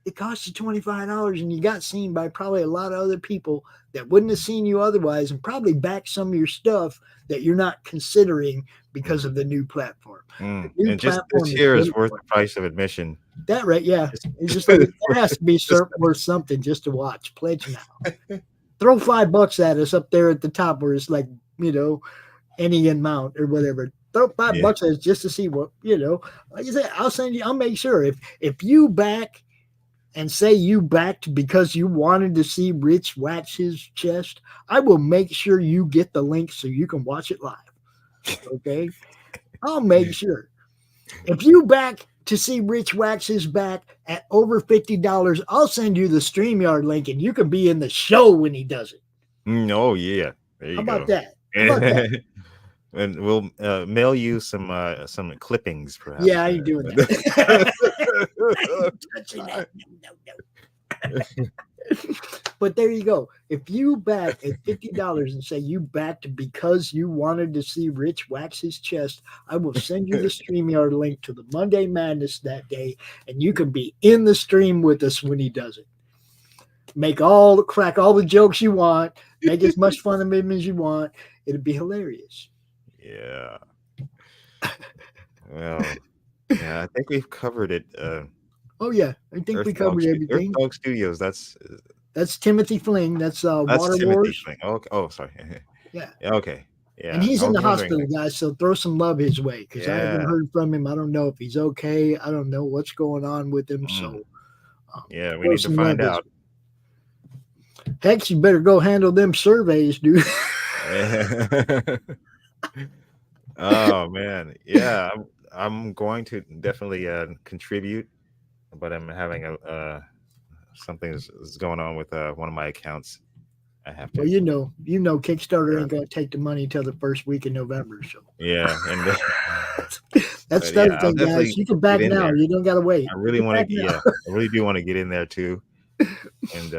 Speaker 6: It costs you $25 and you got seen by probably a lot of other people that wouldn't have seen you otherwise and probably back some of your stuff that you're not considering because of the new platform.
Speaker 5: And just this year is worth the price of admission.
Speaker 6: That right, yeah. It's just like it has to be worth something just to watch. Pledge now. Throw $5 at us up there at the top where it's like, any amount or whatever. Throw $5 at us just to see what, like I said, I'll make sure if you back and say you backed because you wanted to see Rich wax his chest, I will make sure you get the link so you can watch it live. Okay? I'll make sure. If you back to see Rich wax his back at over $50, I'll send you the StreamYard link and you can be in the show when he does it.
Speaker 5: Oh, yeah. There you
Speaker 6: go.
Speaker 5: How
Speaker 6: about that?
Speaker 5: And we'll mail you some clippings, perhaps.
Speaker 6: Yeah, I ain't doing that. No. But there you go. If you back at $50 and say you backed because you wanted to see Rich wax his chest, I will send you the StreamYard link to the Monday Madness that day, and you can be in the stream with us when he does it. Crack all the jokes you want, make as much fun of him as you want. It'll be hilarious.
Speaker 5: Yeah. Well, yeah, I think we've covered it.
Speaker 6: Oh yeah, I think we covered everything.
Speaker 5: Earth Dog Studios. That's
Speaker 6: Timothy Fling. That's Water
Speaker 5: Timothy
Speaker 6: Wars.
Speaker 5: Fling. Okay. Oh, sorry.
Speaker 6: Yeah.
Speaker 5: Okay. Yeah.
Speaker 6: And he's in the hospital, guys. So throw some love his way because I haven't heard from him. I don't know if he's okay. I don't know what's going on with him. So
Speaker 5: yeah, we need to find out.
Speaker 6: Heck, you better go handle them surveys, dude.
Speaker 5: Oh man, yeah. I'm going to definitely contribute, but I'm having something is going on with one of my accounts. I have to.
Speaker 6: Well, Kickstarter ain't gonna take the money till the first week of November. So
Speaker 5: yeah, and
Speaker 6: that's the other thing, guys. You can back now.
Speaker 5: There.
Speaker 6: You don't gotta wait.
Speaker 5: I really want to. Yeah, I really do want to get in there too. And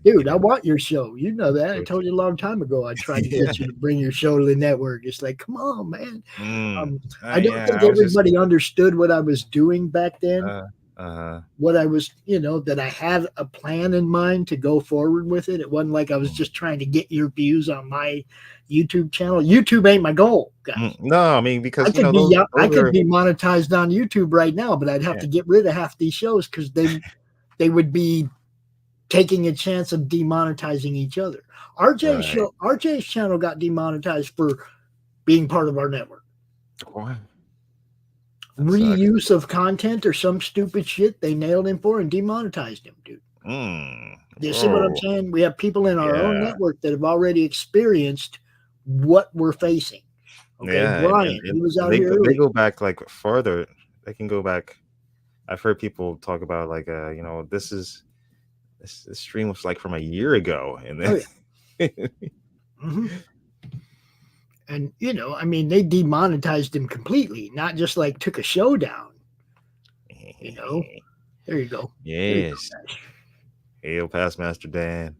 Speaker 6: dude, I want your show. You know that. I told you a long time ago. I tried to get you to bring your show to the network. It's like, come on, man. I don't think everybody understood what I was doing back then. What I was, that I had a plan in mind to go forward with it. It wasn't like I was just trying to get your views on my YouTube channel. YouTube ain't my goal, guys.
Speaker 5: No, I mean, because
Speaker 6: I could be monetized on YouTube right now, but I'd have to get rid of half these shows because they would be taking a chance of demonetizing each other. RJ's channel got demonetized for being part of our network.
Speaker 5: What?
Speaker 6: Reuse of content or some stupid shit they nailed him for and demonetized him, dude. You see what I'm saying? We have people in our own network that have already experienced what we're facing. Okay,
Speaker 5: yeah,
Speaker 6: Brian, he was out here.
Speaker 5: They go back like farther. They can go back. I've heard people talk about like, this stream was like from a year ago, and then
Speaker 6: and I mean, they demonetized him completely, not just like took a show down. There you go.
Speaker 5: Yes. Hail past Master Dan.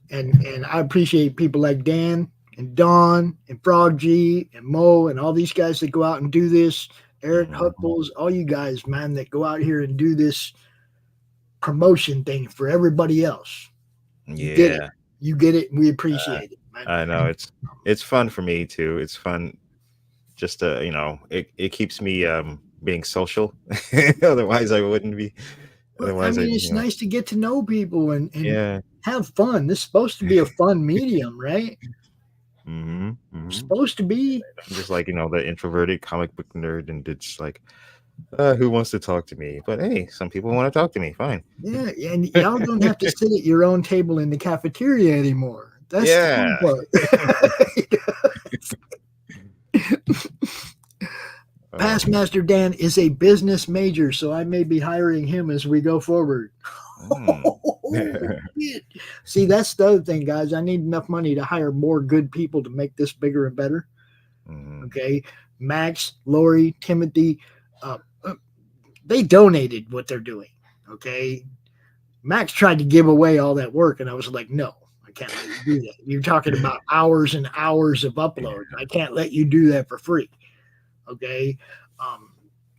Speaker 6: And I appreciate people like Dan and Don and Frog G and Mo and all these guys that go out and do this. Eric Huckles, all you guys, man, that go out here and do this promotion thing for everybody else.
Speaker 5: Yeah,
Speaker 6: you get it. We appreciate it, man.
Speaker 5: I know it's fun for me too. It's fun just to it keeps me being social. Otherwise I wouldn't be
Speaker 6: Well, I
Speaker 5: Otherwise,
Speaker 6: mean, it's nice to get to know people and
Speaker 5: yeah.
Speaker 6: have fun. This is supposed to be a fun medium, right? Supposed to be.
Speaker 5: I'm just like, the introverted comic book nerd, and it's like, who wants to talk to me? But hey, some people want to talk to me. Fine.
Speaker 6: Yeah, and y'all don't have to sit at your own table in the cafeteria anymore. That's
Speaker 5: Yeah.
Speaker 6: the fun part. Past Master Dan is a business major, so I may be hiring him as we go forward. See, that's the other thing, guys. I need enough money to hire more good people to make this bigger and better. Okay, Max, Laurie, Timothy, they donated what they're doing. Okay, Max tried to give away all that work, and I was like, no, I can't let you do that. You're talking about hours and hours of upload. I can't let you do that for free. Okay.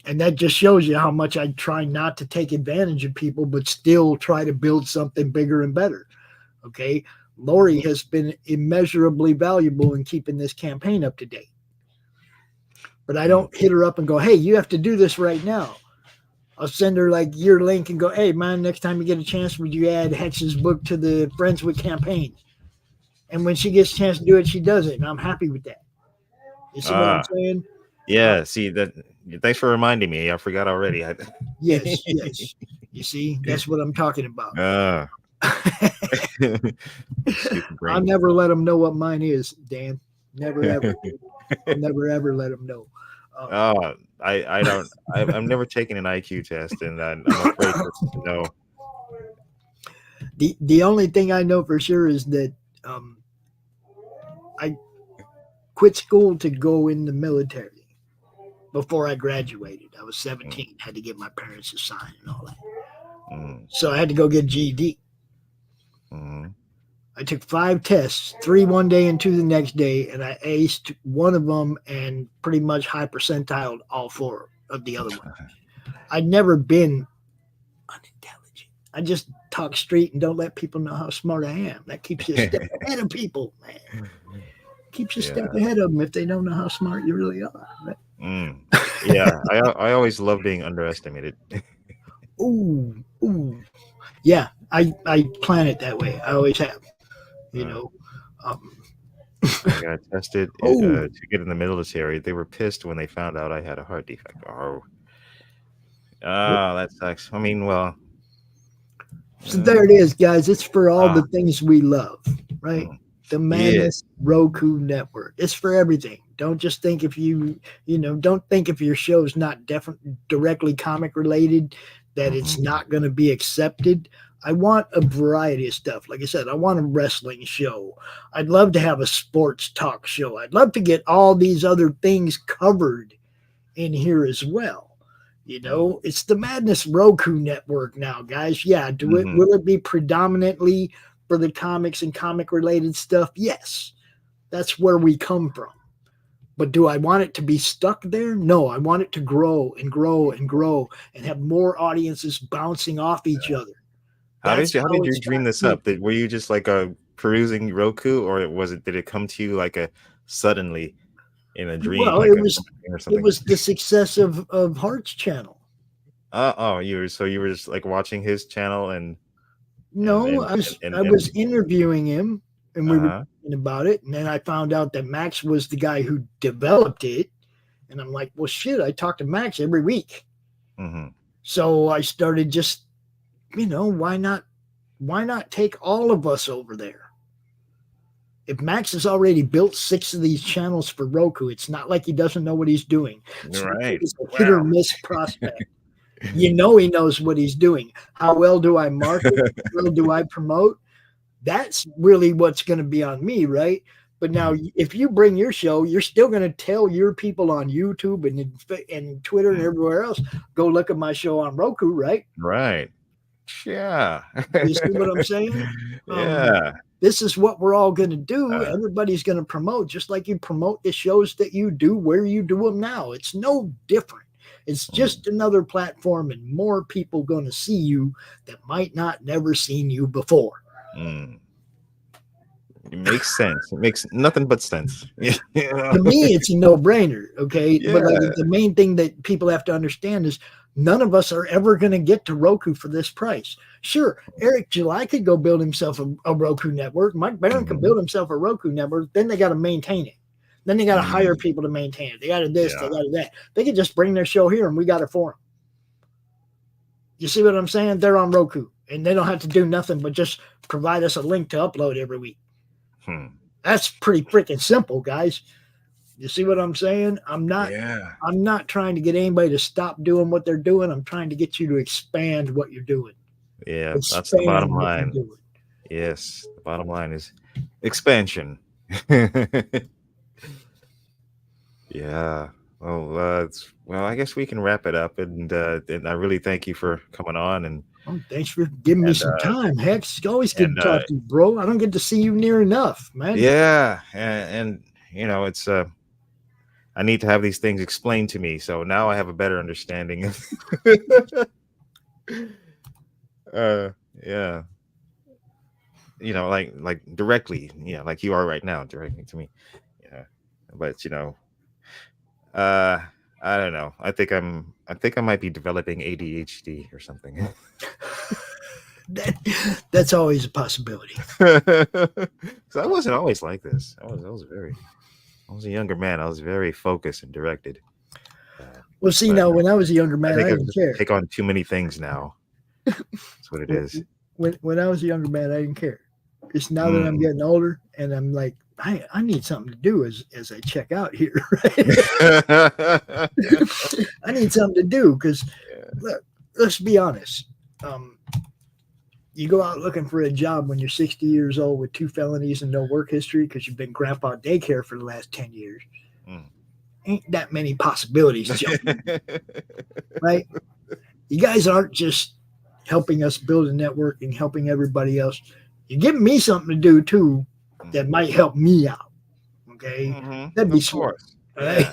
Speaker 6: And that just shows you how much I try not to take advantage of people, but still try to build something bigger and better. Okay. Laurie has been immeasurably valuable in keeping this campaign up to date. But I don't hit her up and go, hey, you have to do this right now. I'll send her like your link and go, hey, man, next time you get a chance, would you add Hex's book to the Friends with campaign? And when she gets a chance to do it, she does it. And I'm happy with that. You see what I'm saying?
Speaker 5: Yeah, see that. Thanks for reminding me. I forgot already.
Speaker 6: Yes. You see, that's what I'm talking about. I'll never let them know what mine is, Dan. Never ever. I'll never ever let them know.
Speaker 5: I don't. I'm never taking an IQ test, and I'm afraid to know.
Speaker 6: The only thing I know for sure is that I quit school to go in the military. Before I graduated, I was 17, had to get my parents to sign and all that. So I had to go get GED. I took 5 tests, 3 one day and 2 the next day, and I aced one of them and pretty much high percentile all 4 of the other ones. I'd never been unintelligent. I just talk straight and don't let people know how smart I am. That keeps you a step ahead of people, man. Keeps you a step ahead of them if they don't know how smart you really are, right?
Speaker 5: Yeah, I always love being underestimated.
Speaker 6: Ooh. Yeah, I plan it that way. I always have.
Speaker 5: I got tested to get in the military. They were pissed when they found out I had a heart defect. That sucks. I mean, well.
Speaker 6: So there it is, guys. It's for all the things we love, right? The Madness Roku Network. It's for everything. Don't just think if don't think if your show is not directly comic related that it's not going to be accepted. I want a variety of stuff. Like I said, I want a wrestling show. I'd love to have a sports talk show. I'd love to get all these other things covered in here as well. It's the Madness Roku Network now, guys. Yeah, will it be predominantly for the comics and comic related stuff? Yes. That's where we come from. But do I want it to be stuck there? No, I want it to grow and grow and grow and have more audiences bouncing off each other.
Speaker 5: How did you dream this up? Were you just like perusing Roku, or did it come to you like suddenly in a dream?
Speaker 6: Well,
Speaker 5: like
Speaker 6: it was the success of Hart's channel.
Speaker 5: You were just like watching his channel and
Speaker 6: I was interviewing him and we were talking about it, and then I found out that Max was the guy who developed it, and I'm like, well, shit, I talk to Max every week. So I started just, why not take all of us over there? If Max has already built 6 of these channels for Roku, it's not like he doesn't know what he's doing.
Speaker 5: Right.
Speaker 6: It's a hit or miss prospect. He knows what he's doing. How well do I market? How well do I promote? That's really what's going to be on me, right? But now, if you bring your show, you're still going to tell your people on YouTube and Twitter and everywhere else, go look at my show on Roku, right?
Speaker 5: Right. Yeah.
Speaker 6: You see what I'm saying?
Speaker 5: Yeah.
Speaker 6: This is what we're all going to do. Everybody's going to promote, just like you promote the shows that you do where you do them now. It's no different. It's just another platform and more people going to see you that might not never seen you before.
Speaker 5: It makes sense. It makes nothing but sense.
Speaker 6: To me, it's a no-brainer. Okay, but like the main thing that people have to understand is none of us are ever going to get to Roku for this price. Sure, Eric July could go build himself a Roku network. Mike Barron could build himself a Roku network. Then they got to maintain it. Then they got to hire people to maintain it. They got to this, they got to that. They could just bring their show here and we got it for them. You see what I'm saying? They're on Roku and they don't have to do nothing but just provide us a link to upload every week. That's pretty freaking simple, guys. You see what I'm saying? I'm not trying to get anybody to stop doing what they're doing. I'm trying to get you to expand what you're doing.
Speaker 5: Yeah, that's the bottom line. Yes, the bottom line is expansion. Yeah. Well, I guess we can wrap it up, and I really thank you for coming on. And
Speaker 6: thanks for giving me some time. Heck, it's always good to talk to you, bro. I don't get to see you near enough, man.
Speaker 5: Yeah, and you know, it's I need to have these things explained to me, so now I have a better understanding of. Yeah. You know, like directly, like you are right now, directly to me. Yeah, but I don't know. I think I might be developing ADHD or something.
Speaker 6: That's always a possibility.
Speaker 5: So I wasn't always like this. I was a younger man. I was very focused and directed.
Speaker 6: Well, see, now when I was a younger man, I didn't care.
Speaker 5: Take on too many things now. That's what it is.
Speaker 6: When I was a younger man, I didn't care. It's now that I'm getting older, and I'm like, I need something to do as I check out here. Right? I need something to do because let's be honest. You go out looking for a job when you're 60 years old with 2 felonies and no work history because you've been grandpa daycare for the last 10 years. Ain't that many possibilities, Joe. Right? You guys aren't just helping us build a network and helping everybody else. You're giving me something to do too that might help me out. Okay, that'd be smart. Right?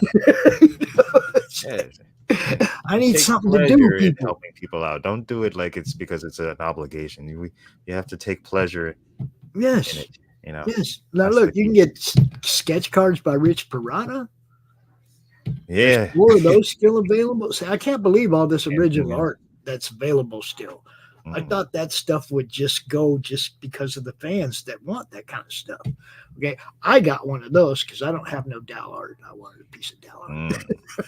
Speaker 6: I need something to do. People.
Speaker 5: Helping people out. Don't do it like it's because it's an obligation. You have to take pleasure.
Speaker 6: Yes.
Speaker 5: In it,
Speaker 6: Yes. Now look, you can get sketch cards by Rich Perotta.
Speaker 5: Yeah.
Speaker 6: There's more of those still available. See, I can't believe all this original art that's available still. I thought that stuff would just go just because of the fans that want that kind of stuff. Okay, I got one of those because I don't have no Dow art. I wanted a piece of Dow art.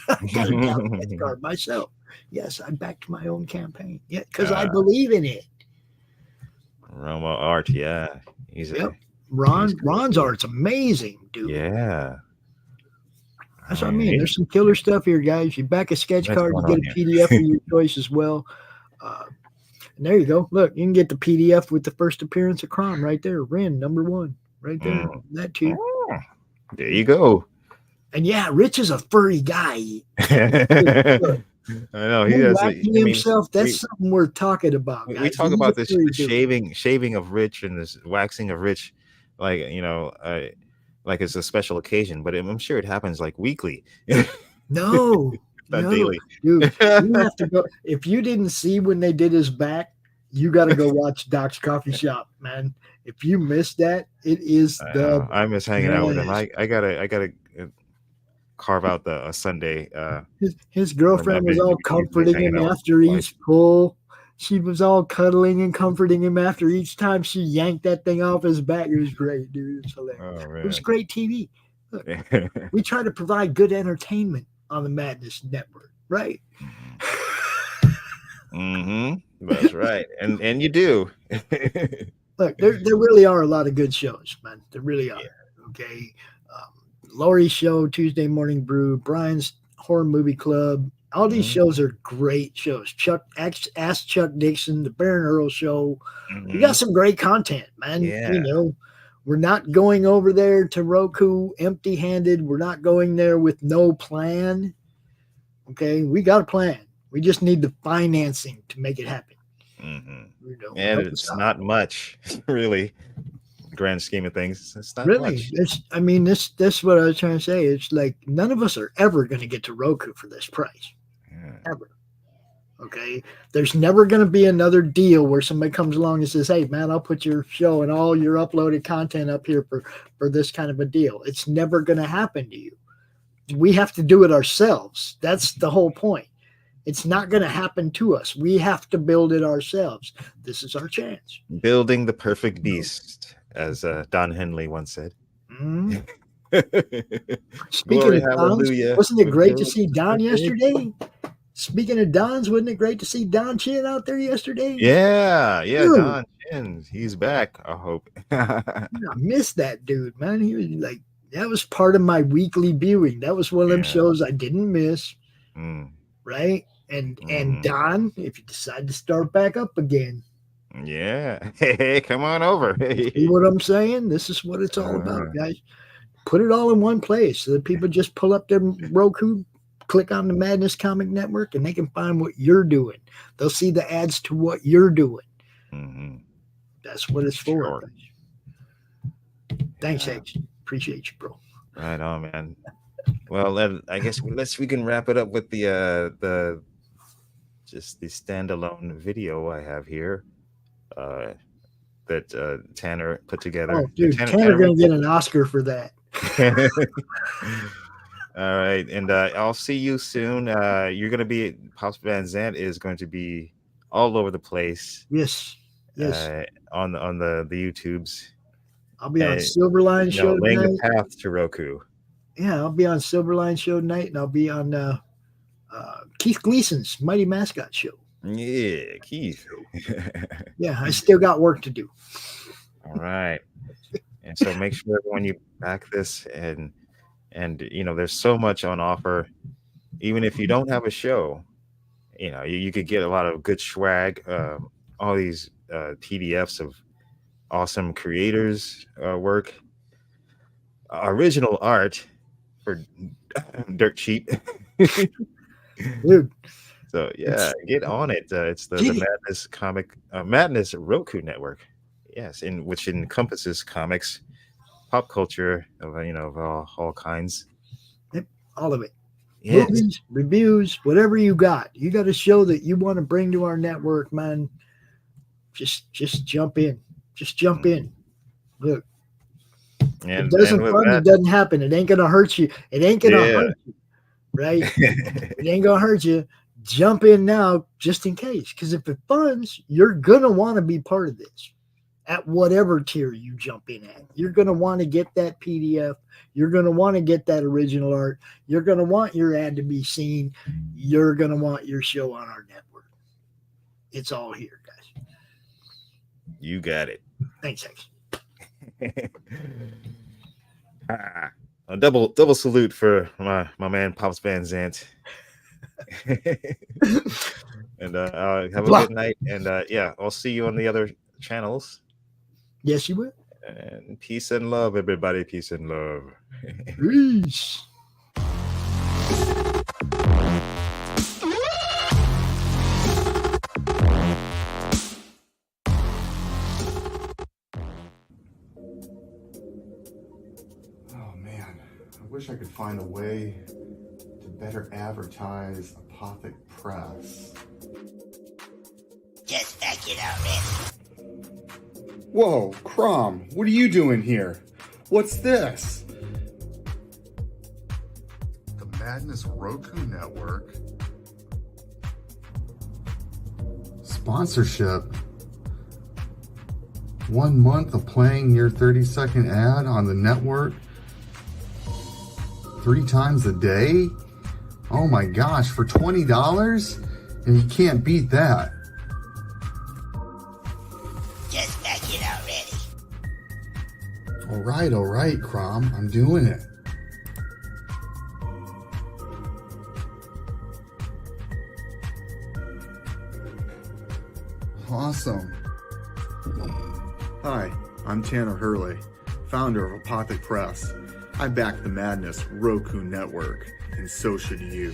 Speaker 6: I got a Dow card myself. Yes, I backed my own campaign. Yeah, because I believe in it.
Speaker 5: Roma art, yeah.
Speaker 6: Ron's art's amazing, dude.
Speaker 5: Yeah.
Speaker 6: That's what I mean. There's some killer stuff here, guys. You back a sketch card, you get a PDF of your choice as well. And there you go. Look, you can get the PDF with the first appearance of Crom right there. Ren, #1, right there. That too.
Speaker 5: There you go.
Speaker 6: And yeah, Rich is a furry guy.
Speaker 5: I know he does.
Speaker 6: Himself. That's something we're talking about. Guys.
Speaker 5: We talk about this shaving of Rich and this waxing of Rich, like like it's a special occasion. But I'm sure it happens like weekly.
Speaker 6: No.
Speaker 5: Not daily.
Speaker 6: Dude, you have to go. If you didn't see when they did his back, you got to go watch Doc's Coffee Shop, man. If you missed that, it is
Speaker 5: I miss hanging out with him. I gotta carve out a Sunday.
Speaker 6: His girlfriend was all comforting him after each pull. She was all cuddling and comforting him after each time she yanked that thing off his back. It was great, dude. It was hilarious. It was great TV. Look, we try to provide good entertainment on the Madness Network, right?
Speaker 5: That's right, and you do.
Speaker 6: Look, there really are a lot of good shows, man. There really are. Okay, Laurie's show, Tuesday Morning Brew, Brian's Horror Movie Club. All these shows are great shows. Ask Chuck Dixon, the Baron Earl Show. We got some great content, man.
Speaker 5: Yeah.
Speaker 6: We're not going over there to Roku empty-handed. We're not going there with no plan. Okay, we got a plan. We just need the financing to make it happen.
Speaker 5: And it's not much, really. Grand scheme of things, it's not
Speaker 6: really much. That's what I was trying to say. It's like none of us are ever going to get to Roku for this price, ever. Okay. There's never going to be another deal where somebody comes along and says, hey, man, I'll put your show and all your uploaded content up here for this kind of a deal. It's never going to happen to you. We have to do it ourselves. That's the whole point. It's not going to happen to us. We have to build it ourselves. This is our chance.
Speaker 5: Building the perfect beast, as Don Henley once said.
Speaker 6: Mm. Speaking
Speaker 5: Glory,
Speaker 6: of Dons,
Speaker 5: hallelujah.
Speaker 6: wasn't it great to see Don yesterday? Speaking of Dons, wasn't it great to see Don Chin out there yesterday?
Speaker 5: Yeah,
Speaker 6: Dude.
Speaker 5: Don Chin. He's back, I hope.
Speaker 6: I missed that dude, man. He was like, that was part of my weekly viewing. That was one of them shows I didn't miss. Right? And Don, if you decide to start back up again.
Speaker 5: Yeah. Hey, come on over.
Speaker 6: See what I'm saying? This is what it's all about, guys. Put it all in one place so that people just pull up their Roku, click on the Madness Comic Network, and they can find what you're doing. They'll see the ads to what you're doing. That's what it's for.
Speaker 5: Sure.
Speaker 6: Thanks, X. Appreciate you, bro.
Speaker 5: Right on, man. Well, then I guess we can wrap it up with the just the standalone video I have here that Tanner put together.
Speaker 6: Oh, dude, Tanner gonna get an Oscar for that.
Speaker 5: All right, and I'll see you soon. You're gonna be Pops Van Zandt is going to be all over the place.
Speaker 6: Yes.
Speaker 5: On the YouTubes.
Speaker 6: I'll be on Silverline Show
Speaker 5: laying
Speaker 6: tonight.
Speaker 5: the path to Roku.
Speaker 6: Yeah, I'll be on Silverline Show tonight, and I'll be on Keith Gleason's Mighty Mascot Show.
Speaker 5: Yeah, Keith.
Speaker 6: Yeah, I still got work to do.
Speaker 5: All right. And so make sure when you back this and there's so much on offer. Even if you don't have a show, you could get a lot of good swag, all these PDFs of awesome creators work, original art for dirt cheap.
Speaker 6: Dude.
Speaker 5: So yeah, get on it. It's the Madness Roku Network. Yes, which encompasses comics, pop culture of all kinds.
Speaker 6: Yep, all of it.
Speaker 5: Yes.
Speaker 6: Movies, reviews, whatever you got. You got a show that you want to bring to our network, man. Just jump in. Just jump in. Look.
Speaker 5: And,
Speaker 6: it doesn't fun, it doesn't happen. It ain't gonna hurt you. It ain't gonna hurt you. Right? It ain't gonna hurt you. Jump in now just in case. Because if it funds, you're gonna want to be part of this. At whatever tier you jump in at. You're gonna want to get that PDF. You're gonna want to get that original art. You're gonna want your ad to be seen. You're gonna want your show on our network. It's all here, guys.
Speaker 5: You got it.
Speaker 6: Thanks, X.
Speaker 5: A double salute for my man Pops Van Zandt. And have a good night. And I'll see you on the other channels.
Speaker 6: Yes, you will.
Speaker 5: And peace and love, everybody. Peace and love.
Speaker 6: Peace.
Speaker 2: I wish I could find a way to better advertise Apothic Press.
Speaker 3: Just back it already.
Speaker 2: Whoa, Crom, what are you doing here? What's this? The Madness Roku Network. Sponsorship. 1 month of playing your 30-second ad on the network 3 times a day? Oh my gosh, for $20? And you can't beat that.
Speaker 3: Just back it already.
Speaker 2: All right, Crom, I'm doing it. Awesome. Hi, I'm Tanner Hurley, founder of Apothic Press. I back the Madness Roku Network, and so should you.